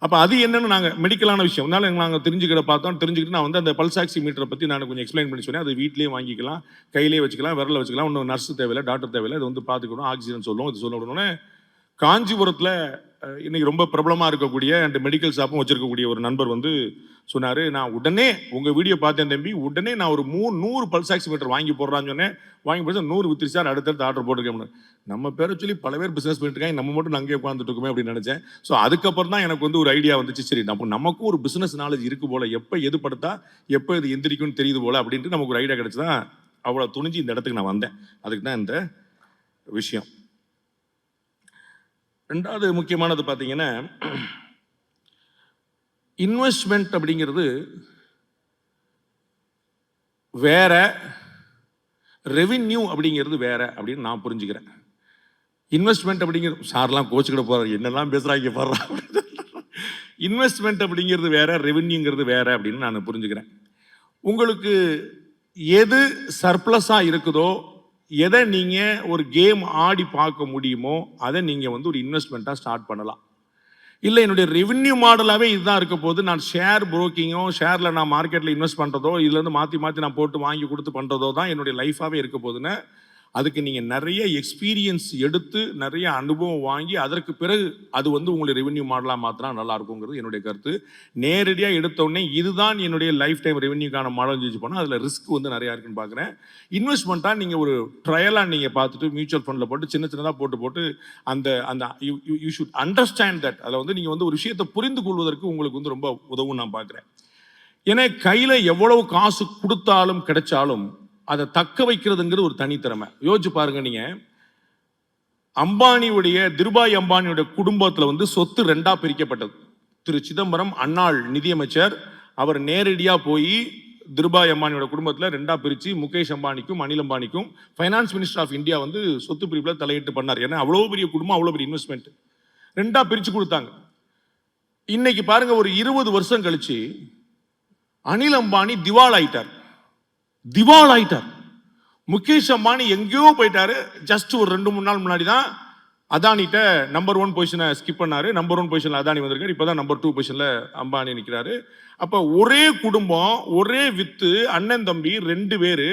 அப்போ அது என்னன்னு நாங்கள் மெடிக்கலான விஷயம் அதனால நாங்கள் தெரிஞ்சுக்கிட்டு நான் வந்து அந்த பல்ஸ் ஆக்சிமீட்டரை பற்றி நான் கொஞ்சம் எக்ஸ்பிளைன் பண்ணி சொன்னேன். அது வீட்லேயே வாங்கிக்கலாம், கையிலேயே வச்சுக்கலாம், விரல வச்சுக்கலாம், ஒன்றும் நர்ஸ் தேவையில்லை, டாக்டர் தேவையில்லை, இது வந்து பார்த்துக்கணும், ஆக்சிஜன் சொல்லுவோம், இது சொல்ல விடணும்னு காஞ்சிபுரத்தில் இன்னைக்கு ரொம்ப பிரபலமாக இருக்கக்கூடிய அண்ட் மெடிக்கல் ஷாப்பும் வச்சிருக்கக்கூடிய ஒரு நண்பர் வந்து சொன்னார், நான் உடனே உங்கள் வீடியோ பார்த்தேன் தம்பி, உடனே நான் ஒரு 100 பல்ஸ் ஆக்சிமீட்டர் வாங்கி போடுறான்னு சொன்னேன். வாங்கி போட்டு 100 வித்துருச்சார், அடுத்தடுத்து ஆர்டர் போட்டுருக்கேன். நம்ம பேரை சொல்லி பல பேர் பிஸ்னஸ் பண்ணிட்டு இருக்காங்க, நம்ம மட்டும் அங்கேயே உட்காந்துட்டு இருக்கோமே அப்படின்னு நினைச்சேன். ஸோ அதுக்கப்புறம் தான் எனக்கு வந்து ஒரு ஐடியா வந்துச்சு, சரி நமக்கும் ஒரு பிஸ்னஸ் நாலேஜ் இருக்கு போல, எப்போ எது படுத்தா எப்போ இது எந்திரிக்கும்னு தெரியுது போல அப்படின்ட்டு நமக்கு ஒரு ஐடியா கிடைச்சுதான் அவ்வளோ துணிஞ்சு இந்த இடத்துக்கு நான் வந்தேன். அதுக்கு தான் இந்த விஷயம். ரெண்டாவது முக்கியமானது பார்த்தீங்கன்னா, இன்வெஸ்ட்மெண்ட் அப்படிங்கிறது வேற, ரெவின்யூ அப்படிங்கிறது வேற அப்படின்னு நான் புரிஞ்சுக்கிறேன். இன்வெஸ்ட்மெண்ட் அப்படிங்கிறது சார்லாம் கோச்சுக்கிட போறாரு, என்னெல்லாம் பேசுறாங்க பாடுறா. இன்வெஸ்ட்மெண்ட் அப்படிங்கிறது வேற, ரெவின்யூங்கிறது வேற அப்படின்னு நான் புரிஞ்சுக்கிறேன். உங்களுக்கு எது சர்ப்ளஸாக இருக்குதோ, எதை நீங்கள் ஒரு கேம் ஆடி பார்க்க முடியுமோ அதை நீங்கள் வந்து ஒரு இன்வெஸ்ட்மெண்ட்டாக ஸ்டார்ட் பண்ணலாம். இல்லை என்னுடைய ரெவென்யூ மாடலாகவே இதுதான் இருக்க போது, நான் ஷேர் புரோக்கிங்கோ, ஷேரில் நான் மார்க்கெட்டில் இன்வெஸ்ட் பண்ணுறதோ, இதுலேருந்து மாற்றி நான் போட்டு வாங்கி கொடுத்து பண்ணுறதோ தான் என்னுடைய லைஃபாகவே இருக்க போதுன்னு, அதுக்கு நீங்கள் நிறைய எக்ஸ்பீரியன்ஸ் எடுத்து நிறைய அனுபவம் வாங்கி அதற்கு பிறகு அது வந்து உங்களுடைய ரெவென்யூ மாடலாக மாற்றினா நல்லா இருக்குங்கிறது என்னுடைய கருத்து. நேரடியாக எடுத்தோடனே இதுதான் என்னுடைய லைஃப் டைம் ரெவென்யூக்கான மாடல் யூஸ் பண்ணால் அதில் ரிஸ்க் வந்து நிறையா இருக்குன்னு பார்க்குறேன். இன்வெஸ்ட்மெண்ட்டாக நீங்கள் ஒரு ட்ரையலாக நீங்கள் பார்த்துட்டு மியூச்சுவல் ஃபண்டில் போட்டு சின்னதாக போட்டு அந்த அந்த யூ ஷுட் அண்டர்ஸ்டாண்ட் தட். அதில் வந்து நீங்கள் வந்து ஒரு விஷயத்தை புரிந்து கொள்வதற்கு உங்களுக்கு வந்து ரொம்ப உதவும் நான் பார்க்குறேன். ஏன்னா கையில் எவ்வளவு காசு கொடுத்தாலும் கிடைச்சாலும் அதை தக்க வைக்கிறதுங்கிறது ஒரு தனித்திறமை. யோசிச்சு பாருங்க, நீங்க அம்பானியுடைய திருபாய் அம்பானியுடைய குடும்பத்தில் வந்து சொத்து 2ஆ பிரிக்கப்பட்டது. திரு சிதம்பரம் அன்னாள் நிதியமைச்சர் அவர் நேரடியாக போய் திருபாய் அம்பானியோட குடும்பத்தில் 2ஆ பிரித்து முகேஷ் அம்பானிக்கும் அனில் அம்பானிக்கும் ஃபைனான்ஸ் மினிஸ்டர் ஆஃப் இந்தியா வந்து சொத்து பிரிவில் தலையிட்டு பண்ணார். ஏன்னா அவ்வளோ பெரிய குடும்பம், அவ்வளோ பெரிய இன்வெஸ்ட்மெண்ட் 2ஆ பிரித்து கொடுத்தாங்க. இன்னைக்கு பாருங்க, ஒரு 20 வருஷம் கழிச்சு அனில் அம்பானி திவால் ஆயிட்டார். முகேஷ் அம்பானி எங்கேயோ போயிட்டாரு. ஜஸ்ட் ஒரு 2-3 நாள் முன்னாடி தான் அதானிட்ட நம்பர் 1 பொசிஷனை ஸ்கிப் பண்ணாரு. நம்பர் 1 பொசிஷன்ல அதானி வந்திருக்காரு. இப்பதான் நம்பர் 2 பொசிஷன்ல அம்பானி நிற்கிறாரு. அப்ப ஒரே குடும்பம், ஒரே வித்து, அண்ணன் தம்பி 2 பேரு.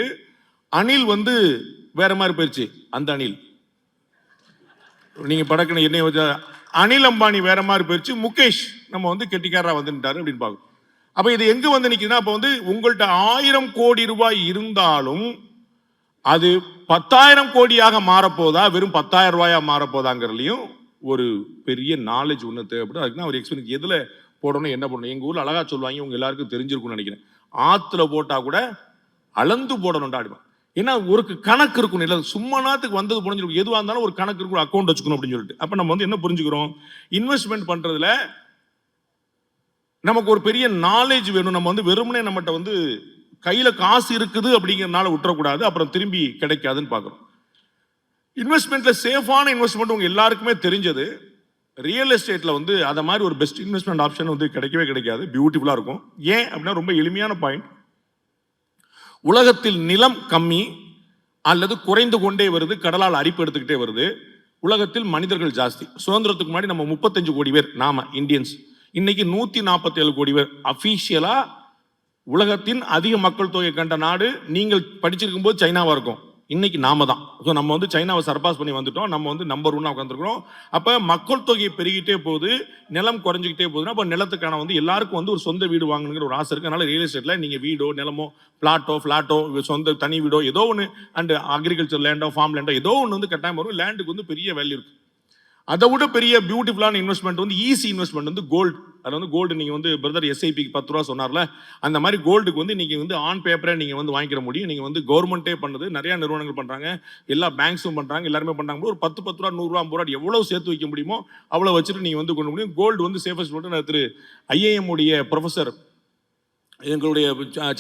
அனில் வந்து வேற மாதிரி போயிடுச்சு. அந்த அனில் நீங்க படக்குன்னு என்ன, அனில் அம்பானி வேற மாதிரி போயிடுச்சு. முகேஷ் நம்ம வந்து கெட்டிக்காரா வந்துட்டாரு அப்படின்னு பார்க்கும். அப்ப இது எங்க வந்து நிக்குதுன்னா, அப்ப வந்து உங்கள்கிட்ட 1000 கோடி ரூபாய் இருந்தாலும் அது 10,000 கோடியாக மாறப்போதா, வெறும் 10,000 ரூபாயா மாறப்போதாங்கிறதுலையும் ஒரு பெரிய நாலேஜ் ஒன்று தேவைப்படும். அதுக்கு தான் ஒரு எக்ஸ்பீரியன்ஸ் எதுல போடணும், என்ன போடணும். எங்க ஊர்ல அழகா சொல்லுவாங்க, உங்க எல்லாருக்கும் தெரிஞ்சிருக்கும்னு நினைக்கிறேன், ஆத்துல போட்டா கூட அளந்து போடணும்டா. ஏன்னா ஒரு கணக்கு இருக்கும், இல்லை சும்மா நாத்துக்கு வந்தது புரிஞ்சிருக்கும். எதுவாக இருந்தாலும் ஒரு கணக்கு இருக்கும், அக்கௌண்ட் வச்சுக்கணும் அப்படின்னு சொல்லிட்டு. அப்ப நம்ம வந்து என்ன புரிஞ்சுக்கிறோம், இன்வெஸ்ட்மெண்ட் பண்றதுல நமக்கு ஒரு பெரிய நாலேஜ் வேணும். நம்ம வந்து வெறுமனே நம்மகிட்ட வந்து கையில காசு இருக்குது அப்படிங்கிறதுனால விட்டுறக்கூடாது, அப்புறம் திரும்பி கிடைக்காதுன்னு பார்க்குறோம். இன்வெஸ்ட்மெண்ட்ல சேஃபான இன்வெஸ்ட்மெண்ட் உங்க எல்லாருக்குமே தெரிஞ்சது. ரியல் எஸ்டேட்ல வந்து அதை மாதிரி ஒரு பெஸ்ட் இன்வெஸ்ட்மெண்ட் ஆப்ஷன் வந்து கிடைக்கவே கிடைக்காது. பியூட்டிஃபுல்லா இருக்கும். ஏன் அப்படின்னா ரொம்ப எளிமையான பாயிண்ட். உலகத்தில் நிலம் கம்மி அல்லது குறைந்து கொண்டே வருது, கடலால் அரிப்பு எடுத்துக்கிட்டே வருது. உலகத்தில் மனிதர்கள் ஜாஸ்தி. சுதந்திரத்துக்கு முன்னாடி நம்ம 35 கோடி பேர், நாம இந்தியன்ஸ். இன்னைக்கு 147 கோடி பேர். அபிஷியலா உலகத்தின் அதிக மக்கள் தொகை கண்ட நாடு நீங்கள் படிச்சிருக்கும் போது சைனாவா இருக்கும். இன்னைக்கு நாம தான். ஸோ நம்ம வந்து சைனாவை சர்பாஸ் பண்ணி வந்துட்டோம். நம்ம வந்து நம்பர் 1 உட்காந்துருக்கிறோம். அப்போ மக்கள் தொகை பெருகிட்டே போகுது, நிலம் குறைஞ்சிக்கிட்டே போகுதுன்னா அப்போ நிலத்துக்கான வந்து எல்லாருக்கும் வந்து ஒரு சொந்த வீடு வாங்கணுங்கிற ஒரு ஆசை இருக்கு. அதனால ரியல் எஸ்டேட்ல நீங்க வீடோ, நிலமோ, ஃபிளாட்டோ, சொந்த தனி வீடோ ஏதோ ஒன்று, அண்ட் அக்ரிகல்ச்சர் லேண்டோ, ஃபார்ம் லேண்டோ ஏதோ ஒன்று வந்து கட்டாயம் வரும். லேண்டுக்கு வந்து பெரிய வேல்யூ இருக்கு. அதை விட பெரிய பியூட்டிஃபுல்லான இன்வெஸ்ட்மெண்ட் வந்து ஈஸி இன்வெஸ்ட்மெண்ட் வந்து கோல்டு. அதில் வந்து கோல்டு நீங்கள் வந்து பிரதர் எஸ்ஐபிக்கு 10 ரூபா சொன்னார்ல, அந்த மாதிரி கோல்டுக்கு வந்து நீங்கள் வந்து ஆன் பேப்பரே நீங்கள் வந்து வாங்கிக்கிற முடியும். நீங்கள் வந்து கவர்மெண்ட்டே பண்ணுது, நிறைய நிறுவனங்கள் பண்ணுறாங்க, எல்லா பேங்க்ஸும் பண்ணுறாங்க, எல்லாருமே பண்ணுறாங்க. ஒரு 10 ரூபா, 100 ரூபா, 50 ரூபா எவ்வளோ சேர்த்து வைக்க முடியுமோ அவ்வளோ வச்சுட்டு நீங்கள் வந்து கொண்டு முடியும். கோல்டு வந்து சேஃபஸ்ட் மட்டும். திரு ஐஏஎம் உடைய ப்ரொஃபஸர் எங்களுடைய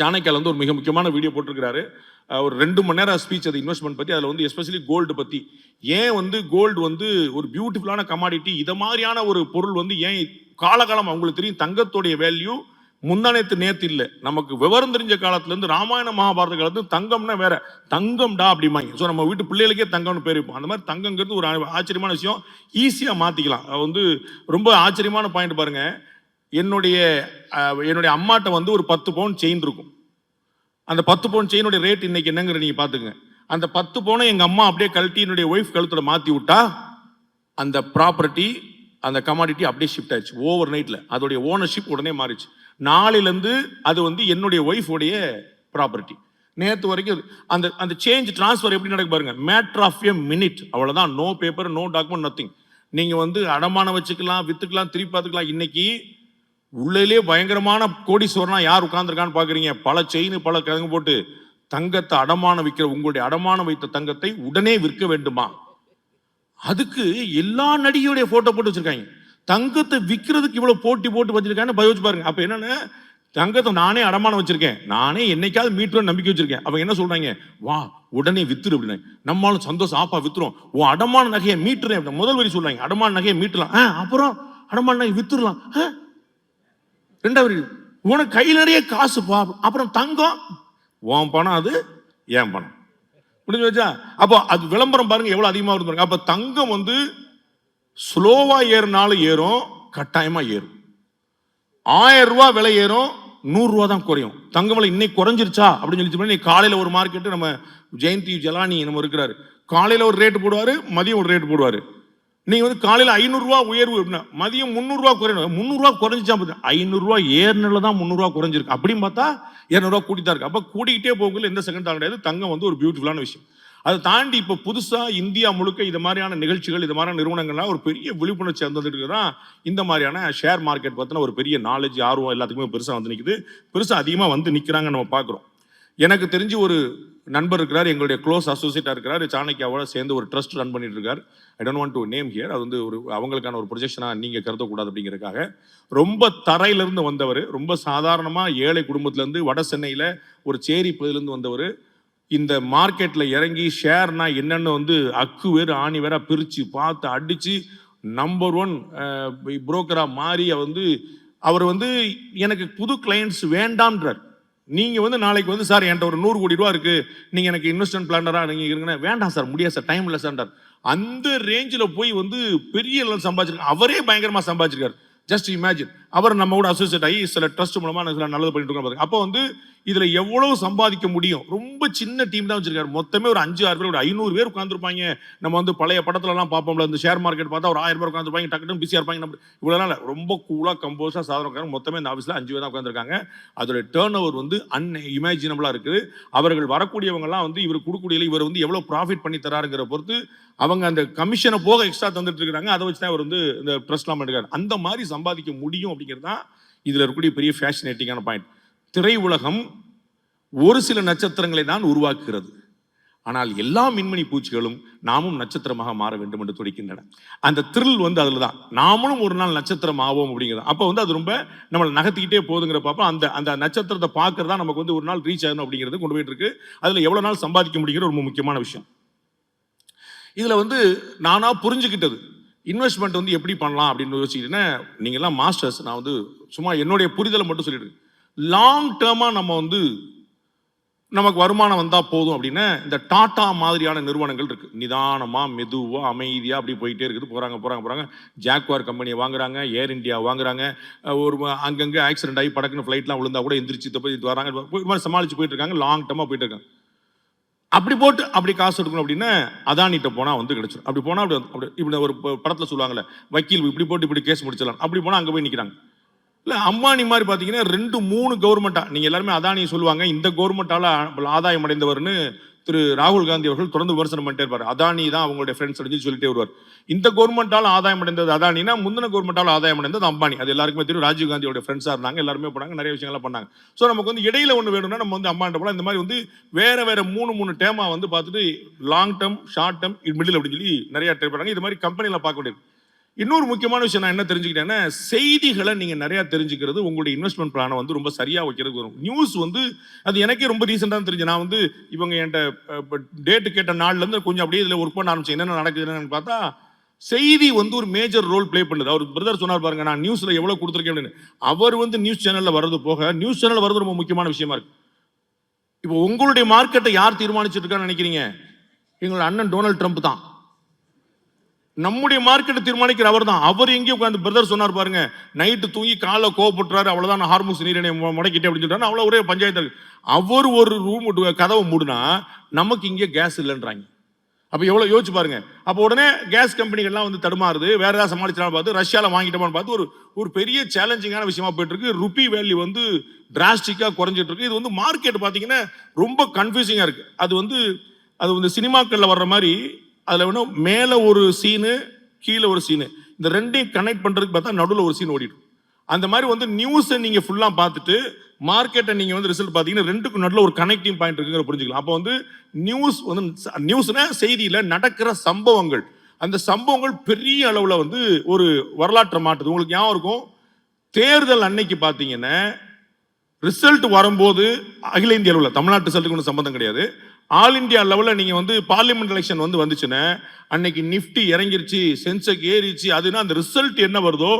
சாணக்கியால் வந்து ஒரு மிக முக்கியமான வீடியோ போட்டிருக்கிறாரு. ஒரு 2 மணி நேரம் ஸ்பீச் அது இன்வெஸ்ட்மெண்ட் பற்றி. அதில் வந்து எஸ்பெஷலி கோல்டு பற்றி, ஏன் வந்து கோல்டு வந்து ஒரு பியூட்டிஃபுல்லான கமாடிட்டி, இதை மாதிரியான ஒரு பொருள் வந்து ஏன் காலகாலம் அவங்களுக்கு தெரியும். தங்கத்துடைய வேல்யூ நேத்து இல்லை, நமக்கு விவரம் தெரிஞ்ச காலத்துலேருந்து ராமாயண மகாபாரத காலத்துல தங்கம்னா வேற, தங்கம்டா அப்படிமாங்க. ஸோ நம்ம வீட்டு பிள்ளைகளுக்கே தங்கம்னு பேர் வைப்போம். அந்த மாதிரி தங்கங்கிறது ஒரு ஆச்சரியமான விஷயம், ஈஸியாக மாற்றிக்கலாம். வந்து ரொம்ப ஆச்சரியமான பாயிண்ட் பாருங்க. என்னுடைய என்னுடைய அம்மாட்ட வந்து ஒரு 10 பவுன் செயின் இருக்கும். அந்த 10 பவுன் செயினுடைய ரேட் இன்னைக்கு என்னங்கிற நீங்க பாத்துங்க. அந்த 10 பவுனை எங்க அம்மா அப்படியே கழட்டி என்னுடைய ஒய்ஃப் கழுத்துல மாத்தி விட்டா அந்த ப்ராப்பர்ட்டி, அந்த கமாடிட்டி அப்படியே ஷிஃப்ட் ஆயிடுச்சு ஓவர் நைட்ல. அதோடைய ஓனர்ஷிப் உடனே மாறிச்சு. நாளிலிருந்து அது வந்து என்னுடைய ஒய்ஃப் உடைய ப்ராப்பர்ட்டி. நேற்று வரைக்கும் அந்த அந்த சேஞ்ச் டிரான்ஸ்ஃபர் எப்படி நடக்கு பாருங்க. மேட்டர் ஆஃப் எ மினிட், அவ்வளவுதான். No paper, no document, nothing. நீங்க வந்து அடமானம் வச்சுக்கலாம், வித்துக்கலாம், திருப்பி பார்த்துக்கலாம். இன்னைக்கு உள்ளே பயங்கரமான கோடீஸ்வரனா யார் உட்கார்ந்துருக்கான்னு பாக்குறீங்க. பல செயின், பல கிழங்கு போட்டு தங்கத்தை அடமானம் விற்கிற உங்களுடைய அடமானம் வைத்த தங்கத்தை உடனே விற்க வேண்டுமா? அதுக்கு எல்லா நடிகையுடைய போட்டோ போட்டு வச்சிருக்காங்க. தங்கத்தை விற்கிறதுக்கு இவ்வளவு போட்டி போட்டு வச்சிருக்காங்க. பதிவு பாருங்க. அப்ப என்னன்னு, தங்கத்தை நானே அடமானம் வச்சிருக்கேன், நானே என்னைக்காவது மீட்டுறோம் நம்பிக்கை வச்சிருக்கேன். அவங்க என்ன சொல்றாங்க, வா உடனே வித்துரு அப்படின்னு. நம்மளும் சந்தோஷம், ஆப்பா வித்துரும், உன் அடமான நகையை மீட்டுறேன். முதல் வரி சொல்றாங்க அடமான நகையை மீட்டலாம், அப்புறம் அடமான நகை வித்துடலாம். ரெண்டாவது உனக்கு கையில் நிறைய காசு பா, அப்புறம் தங்கம் உன் பணம், அது ஏன் பணம், முடிஞ்சு வச்சா. அப்போ அது விளம்பரம் பாருங்க எவ்வளவு அதிகமா இருந்து. அப்ப தங்கம் வந்து ஸ்லோவா ஏறினாலும் ஏறும், கட்டாயமா ஏறும். 1000 ரூபாய் விலை ஏறும், 100 ரூபா தான் குறையும். தங்க விலை இன்னைக்கு குறைஞ்சிருச்சா அப்படின்னு சொல்லி காலையில ஒரு மார்க்கெட்டு, நம்ம ஜெயந்தி ஜலானி நம்ம இருக்கிறாரு, காலையில ஒரு ரேட்டு போடுவாரு, மதியம் ஒரு ரேட்டு போடுவாரு. நீங்க வந்து காலையில 500 ரூபாய் உயர்வு, மதியம் 300 ரூபாய் குறையணும். 300 ரூபாய் குறைஞ்சிச்சா, 500 ரூபாய் ஏறினால தான் 300 ரூபாய் குறைஞ்சிருக்கு. அப்படின்னு பார்த்தா 200 ரூபாய் கூட்டிதான் இருக்கு. அப்ப கூட்டிகிட்டே போகல, எந்த செகண்ட் தான் கிடையாது. தங்கம் வந்து ஒரு பியூட்டிஃபுல்லான விஷயம். அதை தாண்டி இப்ப புதுசா இந்தியா முழுக்க இது மாதிரியான நிகழ்ச்சிகள், இது மாதிரியான நிறுவனங்கள்லாம் ஒரு பெரிய விழிப்புணர்ச்சி வந்துட்டு தான். இந்த மாதிரியான ஷேர் மார்க்கெட் பத்தின ஒரு பெரிய நாலேஜ், ஆர்வம் எல்லாத்துக்குமே பெருசா வந்து நிக்குது. பெருசா அதிகமா வந்து நிக்கிறாங்க நம்ம பாக்குறோம். எனக்கு தெரிஞ்சு ஒரு நண்பர் இருக்கிறார், எங்களுடைய க்ளோஸ் அசோசியேட்டா இருக்கிறார், சாணக்கியாவோட சேர்ந்து ஒரு ட்ரஸ்ட் ரன் பண்ணிட்டு இருக்கார். I don't want to name here. அது வந்து ஒரு அவங்களுக்கான ஒரு ப்ரொஜெக்ஷனா நீங்க கருதக்கூடாது அப்படிங்கிறதுக்காக. ரொம்ப தரையிலிருந்து வந்தவர், ரொம்ப சாதாரணமா ஏழை குடும்பத்துல இருந்து வட சென்னையில ஒரு சேரி பகுதியிலிருந்து வந்தவர். இந்த மார்க்கெட்ல இறங்கி ஷேர்னா என்னன்னு வந்து அக்கு வேறு ஆணி வேற பிரிச்சு பார்த்து அடிச்சு நம்பர் 1 புரோக்கரா மாறி வந்து அவர் வந்து எனக்கு புது கிளையன்ட்ஸ் வேண்டாம்ன்றார். நீங்க வந்து நாளைக்கு வந்து சார் என்கிட்ட ஒரு 100 கோடி ரூபா இருக்கு, நீங்க எனக்கு இன்வெஸ்ட்மெண்ட் பிளானரா நீங்க இருங்கன்னா, வேண்டாம் சார், முடியாது சார், டைம் இல்லை சார். அந்த ரேஞ்சில் போய் வந்து பெரிய சம்பாதிச்சிருக்காரு. அவரே பயங்கரமா சம்பாதிச்சிருக்காரு. Just imagine. அவர் நம்ம கூட அசோசியேட் ஆகி சில ட்ரஸ்ட் மூலமா சில நல்லது பண்ணிட்டு இருக்கோம். அப்போ வந்து இதுல எவ்வளவு சம்பாதிக்க முடியும். ரொம்ப சின்ன டீம் தான் வச்சிருக்காரு. மொத்தமே ஒரு 5-6 பேர், ஒரு 500 பேர் உட்காந்துருப்பாங்க. நம்ம வந்து பழைய படத்துல எல்லாம் பார்ப்போம்ல, இந்த ஷேர் மார்க்கெட் பார்த்தா ஒரு 1000 பேர் உட்காந்துருப்பாங்க, டக்குனு பிஸியா இருப்பாங்க. நம்ம இவ்வளவு நாள் ரொம்ப கூலா கம்போஸா சாதாரண உட்காந்து, மொத்தமே இந்த ஆஃபீஸ்ல 5 பேர் தான் உட்காந்துருக்காங்க. அதோட டேர்ன் ஓவர் வந்து அன்இமேஜினபிளா இருக்குது. அவர்கள் வரக்கூடியவங்க எல்லாம் வந்து இவர் கொடுக்கக்கூடிய இவர் வந்து எவ்வளவு ப்ராஃபிட் பண்ணி தராருங்கிற பொறுத்து அவங்க அந்த கமிஷனை போக எக்ஸ்ட்ரா தந்துட்டு இருக்காங்க. அதை வச்சு தான் அவர் வந்து இந்த ட்ரஸ்ட்லாம் எடுக்காரு. அந்த மாதிரி சம்பாதிக்க முடியும் அப்படிங்கிறது தான் இதுல இருக்கக்கூடிய பெரிய ஃபேஷனேட்டிங்கான பாயிண்ட். திரை உலகம் ஒரு சில நட்சத்திரங்களை தான் உருவாக்குகிறது. ஆனால் எல்லா மின்மணி பூச்சிகளும் நாமும் நட்சத்திரமாக மாற வேண்டும் என்று துடிக்கின்றன. அந்த த்ரில் வந்து அதுல தான். நாமளும் ஒரு நாள் நட்சத்திரம் ஆவோம் அப்படிங்கிறது. அப்போ வந்து அது ரொம்ப நம்மளை நகர்த்திக்கிட்டே போகுதுங்கிற பார்ப்போம். அந்த அந்த நட்சத்திரத்தை பார்க்கறதா நமக்கு வந்து ஒரு நாள் ரீச் ஆகணும் அப்படிங்கிறது கொண்டு போயிட்டு இருக்கு. அதுல எவ்வளவு நாள் சம்பாதிக்க முடியுங்கிற ஒரு முக்கியமான விஷயம். இதுல வந்து நானா புரிஞ்சுக்கிட்டது, இன்வெஸ்ட்மெண்ட் வந்து எப்படி பண்ணலாம் அப்படின்னு யோசிச்சுக்கிட்டேன்னா, நீங்க எல்லாம் மாஸ்டர்ஸ், நான் வந்து சும்மா என்னுடைய புரிதலை மட்டும் சொல்லிட்டு, லாங் டேர்மா நம்ம வந்து நமக்கு வருமானம் வந்தா போதும் அப்படின்னு இந்த டாடா மாதிரியான நிறுவனங்கள் இருக்கு. நிதானமா மெதுவா அமைதியா அப்படி போயிட்டே இருக்குது. போறாங்க. ஜாக்வார் கம்பெனியை வாங்குறாங்க, ஏர் இந்தியா வாங்குறாங்க. ஒரு அங்கங்க ஆக்சிடென்ட் ஆகி படக்குன்னு ஃபிளைட்லாம் விழுந்தா கூட எந்திரிச்சு போய் வராங்க. இது மாதிரி சமாளிச்சு போயிட்டு இருக்காங்க. லாங் டேர்மா போயிட்டு இருக்காங்க. அப்படி போட்டு அப்படி காசு எடுக்கணும் அப்படின்னா அதானிட்ட போனா வந்து கிடைச்சிடும். அப்படி போனா அப்படி இப்படி ஒரு படத்துல சொல்லுவாங்கல்ல, வக்கீல் இப்படி போட்டு இப்படி கேஸ் முடிச்சிடலாம். அப்படி போனா அங்க போய் நிக்கிறாங்க. இல்ல அம்பானி மாதிரி பாத்தீங்கன்னா 2-3 கவர்மெண்டா, நீங்க எல்லாருமே அதானி சொல்லுவாங்க, இந்த கவர்மெண்டால ஆதாயம் அடைந்தவர்னு திரு ராகுல் காந்தி அவர்கள் தொடர்ந்து விமர்சனம் பண்ணிட்டே இருப்பாரு. அதானி தான் அவங்களுடைய ஃப்ரெண்ட்ஸ் அப்படின்னு சொல்லிட்டே வருவார். இந்த கவர்மெண்டால ஆதாயம் அடைந்தது அதானினா, முந்தின கவர்மெண்டால ஆதாயம் அடைந்தது அம்பானி. அது எல்லாருக்குமே தெரியும். ராஜீவ் காந்தியோட ஃப்ரெண்ட்ஸா இருந்தாங்க, எல்லாருமே போனாங்க, நிறைய விஷயங்கள்லாம் பண்ணாங்க. ஸோ நமக்கு வந்து இடையில ஒன்று வேணும்னா நம்ம வந்து அம்பானிட்ட போலாம். இந்த மாதிரி வந்து வேற 3 டேமா வந்து பார்த்துட்டு long term, short term, middle அப்படின்னு சொல்லி நிறைய ட்ரை பண்ணாங்க. இது மாதிரி கம்பெனியில் பார்க்க வேண்டியது. இன்னொரு முக்கியமான விஷயம் நான் என்ன தெரிஞ்சுக்கிட்டேன்னா, செய்திகளை நீங்க நிறைய தெரிஞ்சுக்கிறது உங்களுடைய இன்வெஸ்ட்மெண்ட் பிளானை வந்து ரொம்ப சரியா வைக்கிறது வரும். நியூஸ் வந்து அது எனக்கே ரொம்ப ரீசெண்டாக தெரிஞ்சு. நான் வந்து இவங்க என்கிட்ட டேட்டு கேட்ட நாள்ல இருந்து கொஞ்சம் அப்படியே இதில் ஒர்க் பண்ண ஆரம்பிச்சேன். என்னென்ன நடக்குதுன்னு பார்த்தா செய்தி வந்து ஒரு மேஜர் ரோல் பிளே பண்ணுது. அவர் பிரதர் சொன்னார் பாருங்க, நான் நியூஸ்ல எவ்வளவு கொடுத்துருக்கேன் அப்படின்னு. அவர் வந்து நியூஸ் சேனல்ல வர்றது போக, நியூஸ் சேனல் வர்றது ரொம்ப முக்கியமான விஷயமா இருக்கு. இப்போ உங்களுடைய மார்க்கெட்டை யார் தீர்மானிச்சுட்டு இருக்கான்னு நினைக்கிறீங்க? எங்களோட அண்ணன் டொனால்ட் ட்ரம்ப் தான். நம்முடைய மார்க்கெட்டை தீர்மானிக்கிற அவர் தான். அவர் எங்கே உட்காந்து பிரதர் சொன்னார் பாருங்க, நைட்டு தூங்கி காலைல கோவப்பட்டுறாரு, அவ்வளவுதான் நான் ஹார்மோஸ் நீரினை முடக்கிட்டேன் அப்படின்னு சொல்றாரு. அவ்வளவு ஒரே பஞ்சாயத்து இருக்கு. அவர் ஒரு ரூம் கதவை மூடுனா நமக்கு இங்கே கேஸ் இல்லைன்றாங்க. அப்ப எவ்வளவு யோசிச்சு பாருங்க. அப்ப உடனே கேஸ் கம்பெனிகள்லாம் வந்து தடுமாறுது. வேற ஏதாவது சமாளிச்சாலும் பார்த்து ரஷ்யால வாங்கிட்டோம்னு பார்த்து ஒரு பெரிய சேலஞ்சிங்கான விஷயமா போயிட்டு இருக்கு. ருபி வேல்யூ வந்து டிராஸ்டிக்கா குறைஞ்சிட்டு இருக்கு. இது வந்து மார்க்கெட் பாத்தீங்கன்னா ரொம்ப கன்ஃபியூசிங்கா இருக்கு. அது வந்து சினிமாக்கள்ல வர்ற மாதிரி அதுல வேணும் மேல ஒரு சீனு கீழே ஒரு சீனு, இந்த ரெண்டையும் கனெக்ட் பண்றதுக்கு பார்த்தா நடுவில் ஒரு சீன் ஓடிடும். அந்த மாதிரி வந்து நியூஸை நீங்க ஃபுல்லா பார்த்துட்டு மார்க்கெட்டை நீங்க வந்து ரிசல்ட் பார்த்தீங்கன்னா ரெண்டுக்கும் நடுவில் ஒரு கனெக்டிங் பாயிண்ட் இருக்குங்கிற புரிஞ்சுக்கலாம். அப்போ வந்து நியூஸ்னா செய்தியில நடக்கிற சம்பவங்கள், அந்த சம்பவங்கள் பெரிய அளவுல வந்து ஒரு வரலாற்றை மாட்டுது. உங்களுக்கு ஞாபகம் இருக்கும், தேர்தல் அன்னைக்கு பார்த்தீங்கன்னா ரிசல்ட் வரும்போது அகில இந்திய அளவில், தமிழ்நாட்டு ரிசல்ட்டுக்கு ஒன்றும் சம்பந்தம் கிடையாது, ஆல் இந்தியா லெவலில் நீங்கள் வந்து பார்லிமெண்ட் எலெக்ஷன் வந்துச்சுன்னா அன்னைக்கு நிஃப்டி இறங்கிருச்சு, சென்செக்ஸ் ஏறிச்சு. அதுனா அந்த ரிசல்ட் என்ன வருதோ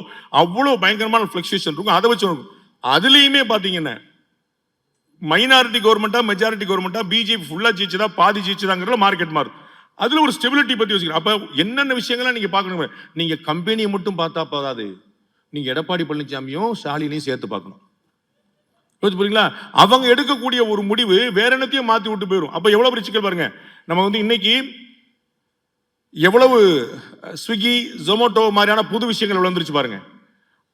அவ்வளோ பயங்கரமான ஃபிளக்சுவேஷன் இருக்கும். அதை வச்சு அதுலேயுமே பார்த்தீங்கன்னா மைனாரிட்டி கவர்மெண்ட்டா மெஜாரிட்டி கவர்மெண்ட்டா, பிஜேபி ஃபுல்லாக ஜெயிச்சுதா பாதி ஜெயிச்சுதாங்கிறதுல மார்க்கெட் மாறும். அதில் ஒரு ஸ்டெபிலிட்டி பற்றி யோசிக்கிறோம். அப்போ என்னென்ன விஷயங்கள்லாம் நீங்கள் பார்க்கணும். நீங்கள் கம்பெனியை மட்டும் பார்த்தா போதாது, நீங்கள் எடப்பாடி பழனிசாமியும் ஸ்டாலினையும் சேர்த்து பார்க்கணும். புரியுங்களா? அவங்க எடுக்கக்கூடிய ஒரு முடிவு வேற என்னத்தையும் மாத்தி விட்டு போயிடும். அப்ப எவ்வளவு பெரிய சிக்கல் பாருங்க. நம்ம வந்து இன்னைக்கு எவ்வளவு ஸ்விக்கி ஜொமேட்டோ மாதிரியான புது விஷயங்கள் வந்துருச்சு பாருங்க.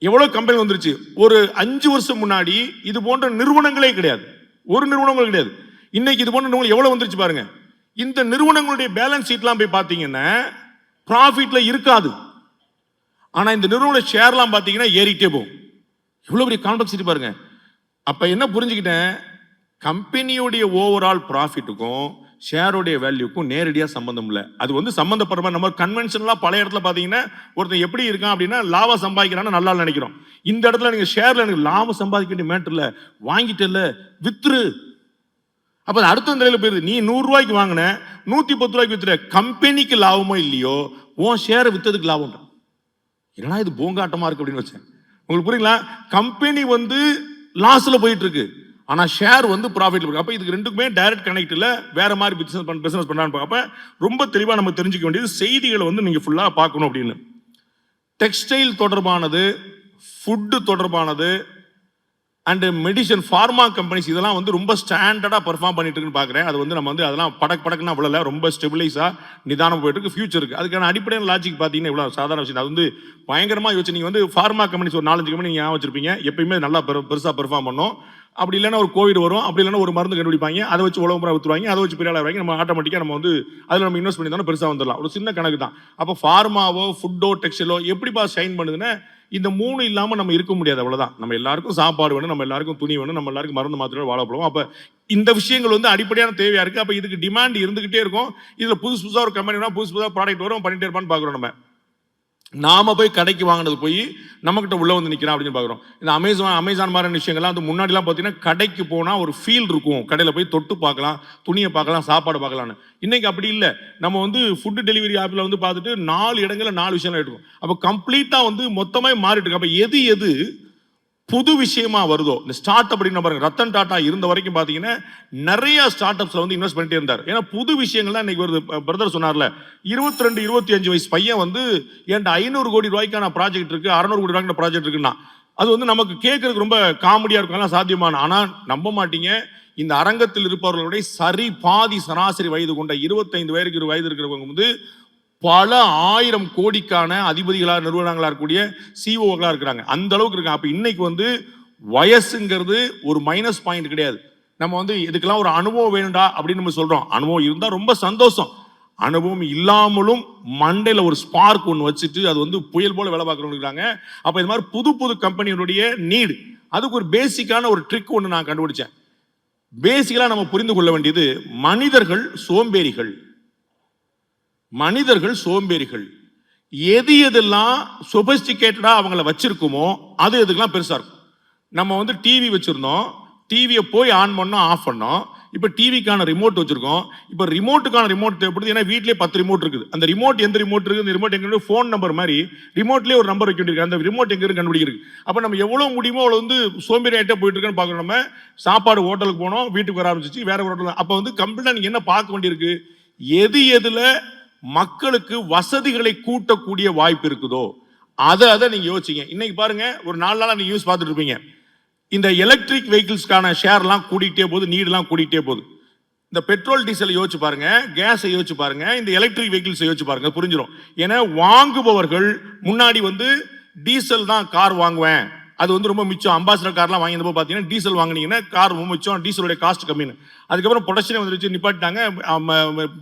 எவ்வளவு கம்பெனி வந்துருச்சு. ஒரு 5 வருஷம் முன்னாடி இது போன்ற நிறுவனங்களே கிடையாது, ஒரு நிறுவனங்கள் கிடையாது. இன்னைக்கு இது போன்ற நிறுவனங்கள் எவ்வளவு வந்துருச்சு பாருங்க. இந்த நிறுவனங்களுடைய பேலன்ஸ் ஷீட்லாம் போய் பார்த்தீங்கன்னா ப்ராஃபிட்ல இருக்காது. ஆனா இந்த நிறுவன ஷேர்லாம் பார்த்தீங்கன்னா ஏறிட்டே போகும். எவ்வளவு பெரிய காம்ப்ளெக்சிட்டி பாருங்க. அப்ப என்ன புரிஞ்சுக்கிட்டேன், கம்பெனியோடைய ஓவரால் ப்ராஃபிட்டுக்கும் ஷேரோடைய வேல்யூக்கும் நேரடியாக சம்பந்தம் இல்லை. அது வந்து சம்பந்தப்படுற மாதிரி நம்ம கன்வென்ஷனலாக பழைய இடத்துல பார்த்தீங்கன்னா ஒருத்தன் எப்படி இருக்கான் அப்படின்னா லாபம் சம்பாதிக்கிறான்னு நல்லா நினைக்கிறோம். இந்த இடத்துல நீங்கள் ஷேரில் எனக்கு லாபம் சம்பாதிக்க வேண்டிய மேட்டர் இல்லை, வாங்கிட்டு இல்லை வித்துரு. அப்போ அடுத்த நிலையில் போயிருது. நீ 100 ரூபாய்க்கு வாங்கின 110 ரூபாய்க்கு வித்துற, கம்பெனிக்கு லாபமோ இல்லையோ உன் ஷேரை வித்ததுக்கு லாபம். ஏன்னா இது போங்காட்டமா இருக்கு அப்படின்னு வச்சேன். உங்களுக்கு புரியுங்களா? கம்பெனி வந்து லாஸ்ல போயிட்டு இருக்கு, ஆனா ஷேர் வந்து ப்ராஃபிட்ல இருக்கு. அப்ப இதுக்கு ரெண்டுக்குமே டைரக்ட் கனெக்ட் இல்ல, வேற மாதிரி பிசினஸ் பண்றான்னு. அப்ப ரொம்ப தெளிவா நம்ம தெரிஞ்சுக்க வேண்டியது செய்திகளை வந்து நீங்க ஃபுல்லா பார்க்கணும் அப்படின்னு. டெக்ஸ்டைல் தொடர்பானது, ஃபுட்டு தொடர்பானது அண்ட் மெடிசன் ஃபார்மா கம்பெனிஸ் இதெல்லாம் வந்து ரொம்ப ஸ்டாண்டர்டா பெர்ஃபார்ம் பண்ணிட்டு இருக்குன்னு பாக்குறேன். அது வந்து நம்ம வந்து அதெல்லாம் படக்குன்னா விழல, ரொம்ப ஸ்டெபிலைஸா நிதானம் போயிட்டு இருக்கு, ஃபியூச்சர் இருக்கு. அதுக்கான அடிப்படையான லாஜிக் பாத்தீங்கன்னா இவ்வளவு சாதாரண விஷயம். அது வந்து பயங்கரமா யோசிச்சு நீங்க வந்து ஃபார்மா கம்பெனிஸ் ஒரு 4-5 கம்பெனி நீங்க வச்சிருப்பீங்க, எப்பயுமே நல்லா பெருசா பெர்ஃபார்ம் பண்ணும். அப்படி இல்லைன்னா ஒரு கோவிட் வரும், அப்படி இல்லைன்னா ஒரு மருந்து கண்டுபிடிப்பாங்க, அதை வச்சு உலகம் பூரா வித்துருவாங்க, அதை வச்சு பெரிய ஆளாக நம்ம ஆட்டோமேட்டிக்கா நம்ம வந்து அதில் நம்ம இன்வெஸ்ட் பண்ணி தானே பெருசாக வந்துடலாம். ஒரு சின்ன கணக்கு தான். அப்போ ஃபார்மாவோ ஃபுட்டோ டெக்ஸ்டைலோ எப்படிப்பா ஷைன் பண்ணுதுன்னா இந்த 3 இல்லாமல் நம்ம இருக்க முடியாது. அவ்வளோதான். நம்ம எல்லாருக்கும் சாப்பாடு வேணும், நம்ம எல்லாருக்கும் துணி வேணும், நம்ம எல்லாருக்கும் மருந்து மாத்திரை வாழப்படும். அப்போ இந்த விஷயங்கள் வந்து அடிப்படையான தேவையா இருக்கு. அப்போ இதுக்கு டிமாண்ட் இருந்துகிட்டே இருக்கும். இதில் புதுசாக ஒரு கம்பெனி புதுசு ப்ராடக்ட் வரும், பண்ணிட்டே இருப்பான்னு பார்க்குறோம். நாம போய் கடைக்கு வாங்கினது போய் நம்மகிட்ட உள்ள வந்து நிற்கிறான் அப்படின்னு பார்க்குறோம். இந்த அமேசான் மாதிரியான விஷயங்கள்லாம் வந்து முன்னாடிலாம் பார்த்தீங்கன்னா கடைக்கு போனால் ஒரு ஃபீல் இருக்கும், கடையில் போய் தொட்டு பார்க்கலாம், துணியை பார்க்கலாம், சாப்பாடு பார்க்கலான்னு. இன்னைக்கு அப்படி இல்லை. நம்ம வந்து ஃபுட்டு டெலிவரி ஆப்பில் வந்து பார்த்துட்டு 4 இடங்களில் 4 விஷயம்லாம் எடுக்கும். அப்போ கம்ப்ளீட்டாக வந்து மொத்தமாக மாறிட்டு இருக்கு. அப்போ எது புது விஷயமா வருதோ, இந்த ஸ்டார்ட் அப் அப்படின்னு பாருங்க, ரத்தன் டாடா இருந்த வரைக்கும் பார்த்தீங்கன்னா நிறைய ஸ்டார்ட் அப்ஸ்ல வந்து இன்வெஸ்ட் பண்ணிட்டே இருந்தார். ஏன்னா புது விஷயங்கள்லாம் இன்னைக்கு வருது. பிரதர் சொன்னார்ல, 22-25 வயசு பையன் வந்து என்கிட்ட 500 கோடி ரூபாய்க்கான ப்ராஜெக்ட் இருக்கு, 600 கோடி ரூபாய்க்கான ப்ராஜெக்ட் இருக்குன்னா அது வந்து நமக்கு கேட்கறதுக்கு ரொம்ப காமெடியா இருக்கும், சாத்தியமான. ஆனா நம்ப மாட்டீங்க, இந்த அரங்கத்தில் இருப்பவர்களுடைய சரி பாதி சராசரி வயது கொண்ட 25 வயது இருக்கிறவங்க வந்து பல 1000 கோடிக்கான அதிபதிகளாக நிறுவனங்களா இருக்கக்கூடிய சிஓங்களா இருக்கிறாங்க. அந்த அளவுக்கு இருக்காங்க. அப்ப இன்னைக்கு வந்து வயசுங்கிறது ஒரு மைனஸ் பாயிண்ட் கிடையாது. நம்ம வந்து இதுக்கெல்லாம் ஒரு அனுபவம் வேணும்டா அப்படின்னு நம்ம சொல்றோம். அனுபவம் இருந்தா ரொம்ப சந்தோஷம். அனுபவம் இல்லாமலும் மண்டையில ஒரு ஸ்பார்க் ஒன்று வச்சுட்டு அது வந்து புயல் போல வேலை பார்க்கறவங்க இருக்காங்க. அப்ப இது மாதிரி புது கம்பெனியுடைய நீடு, அதுக்கு ஒரு பேசிக்கான ஒரு ட்ரிக் ஒன்று நான் கண்டுபிடிச்சேன். பேசிக்கலா நம்ம புரிந்து கொள்ள வேண்டியது, மனிதர்கள் சோம்பேறிகள். எதெல்லாம் சொபிஸ்டிகேட்டடா அவங்கள வச்சிருக்குமோ அது எதுக்கெல்லாம் பெருசா இருக்கும். நம்ம வந்து டிவி வச்சிருந்தோம், டிவியை போய் ஆன் பண்ணோம், ஆஃப் பண்ணோம். இப்போ டிவிக்கான ரிமோட் வச்சிருக்கோம். இப்போ ரிமோட்டுக்கான ரிமோட் தேவைப்படுது. ஏன்னா வீட்லேயே 10 ரிமோட் இருக்குது. அந்த ரிமோட் எந்த ரிமோட் இருக்குது, இந்த ரிமோட் எங்க, ஃபோன் நம்பர் மாதிரி ரிமோட்லேயே ஒரு நம்பர் வைக்க வேண்டியிருக்கு. அந்த ரிமோட் எங்க இருக்கு கண்டுபிடிக்கிறது. அப்போ நம்ம எவ்வளவு முடியுமோ அவ்வளோ வந்து சோம்பேறி ஆகிட்டே போயிட்டு இருக்கேன்னு பார்க்கணும். நம்ம சாப்பாடு ஹோட்டலுக்கு போனோம், வீட்டுக்கு வர ஆரம்பிச்சிச்சு, வேற ஹோட்டல். அப்போ வந்து கம்ப்ளீட்டாக நீங்கள் என்ன பார்க்க வேண்டியிருக்கு, எதுல மக்களுக்கு வசதிகளை கூட்டக்கூடிய வாய்ப்பு இருக்குதோ அதை நீங்க யோசிச்சீங்க. இன்னைக்கு பாருங்க, ஒரு 4 நாளா நீங்க நியூஸ் பார்த்துட்டு இருப்பீங்க. இந்த எலக்ட்ரிக் வெஹிக்கிள்ஸ்க்கான ஷேர்லாம் கூடிட்டே போகுது, நீடெல்லாம் கூடிட்டே போகுது. இந்த பெட்ரோல் டீசல் யோசிச்சு பாருங்க, கேஸை யோசிச்சு பாருங்க, இந்த எலக்ட்ரிக் வெஹிக்கிள்ஸ் யோசிச்சு பாருங்க, புரிஞ்சிடும். ஏன்னா வாங்குபவர்கள் முன்னாடி டீசல் தான் கார் வாங்குவேன், அது ரொம்ப மிச்சம். அம்பாசிடர் கார்லாம் வாங்கினப்போ பார்த்தீங்கன்னா டீசல் வாங்கினீங்கன்னா கார் ரொம்ப மிச்சம், டீசலோட காஸ்ட் கம்மின்னு. அதுக்கப்புறம் ப்ரொடக்ஷனே வந்துருச்சு, நிப்பாட்டிட்டாங்க,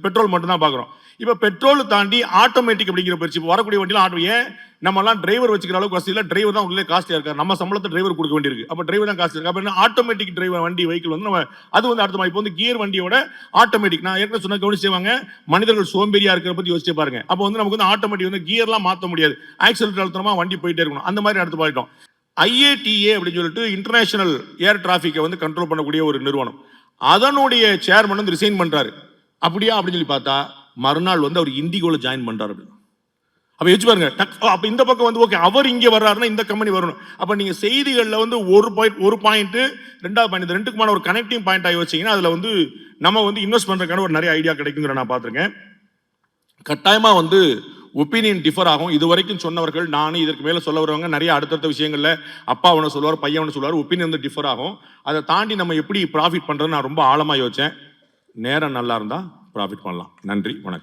பெட்ரோல் மட்டும் தான் பார்க்குறோம். இப்போ பெட்ரோல் தாண்டி ஆட்டோமேட்டிக் அப்படிங்கிற பயிற்சி வரக்கூடிய வண்டியில் ஏன் நம்மலாம் டிரைவர் வச்சுக்கிற அளவுக்கு வசதி இல்லை, டிரைவர் தான் உள்ளே காஸ்ட்லியாக இருக்காரு, நம்ம சம்பளத்தை டிரைவர் கொடுக்க வேண்டியிருக்கு, அப்போ டிரைவர் தான் காஸ்ட்லி இருக்கு. அப்போ ஆட்டோமேட்டிக் டிரைவர் வண்டி வெஹிக்கிள் நம்ம அது அடுத்த மாதிரி இப்போ கியர் வண்டியோட ஆட்டோமேட்டிக். நான் ஏற்கனவே சொன்ன கவனிச்சு செய்வாங்க, மனிதர்கள் சோம்பேறியா இருக்கிற பற்றி யோசிச்சு பாருங்க. அப்போ நமக்கு ஆட்டோமேட்டிக் கியர்லாம் மாற்ற முடியாது, ஆக்சிலேட்டர் அழுத்தமா வண்டி போயிட்டே இருக்கணும், அந்த மாதிரி அடுத்து போயிட்டோம். IATA அப்படின்னு சொல்லிட்டு இன்டர்நேஷனல் ஏர் டிராஃபிக்கை கண்ட்ரோல் பண்ணக்கூடிய ஒரு நிறுவனம், அதனுடைய சேர்மன் ரிசைன் பண்றாரு. அப்படியா அப்படின்னு சொல்லி பார்த்தா மறுநாள் அவர் இண்டிகோல ஜாயின் பண்றாரு. அப்ப யோசிச்சு பாருங்க. அப்ப இந்த பக்கம் ஓகே, அவர் இங்க வர்றாருன்னா இந்த கம்பெனி வரணும். அப்ப நீங்க செய்திகள்ல ஒரு பாயிண்ட், ரெண்டாவது பாயிண்ட், இந்த ரெண்டுக்குமான ஒரு கனெக்டிங் பாயிண்ட் ஆகி வச்சீங்கன்னா அதுல நம்ம இன்வெஸ்ட் பண்றதுக்கான ஒரு நிறைய ஐடியா கிடைக்குங்கிற நான் பார்த்திருக்கேன். கட்டாயமா ஒப்பீனியன் டிஃபர் ஆகும். இது வரைக்கும் சொன்னவர்கள், நானும் இதற்கு மேல சொல்ல வருவாங்க, நிறைய அடுத்தடுத்த விஷயங்கள்ல அப்பா அவனை சொல்லுவார், பையன் அவனை சொல்லுவார், ஒப்பீனியன் டிஃபர் ஆகும். அதை தாண்டி நம்ம எப்படி ப்ராஃபிட் பண்றது நான் ரொம்ப ஆழமா யோசிச்சேன். நேரம் நல்லா இருந்தா ப்ராஃபிட் பண்ணலாம். நன்றி, வணக்கம்.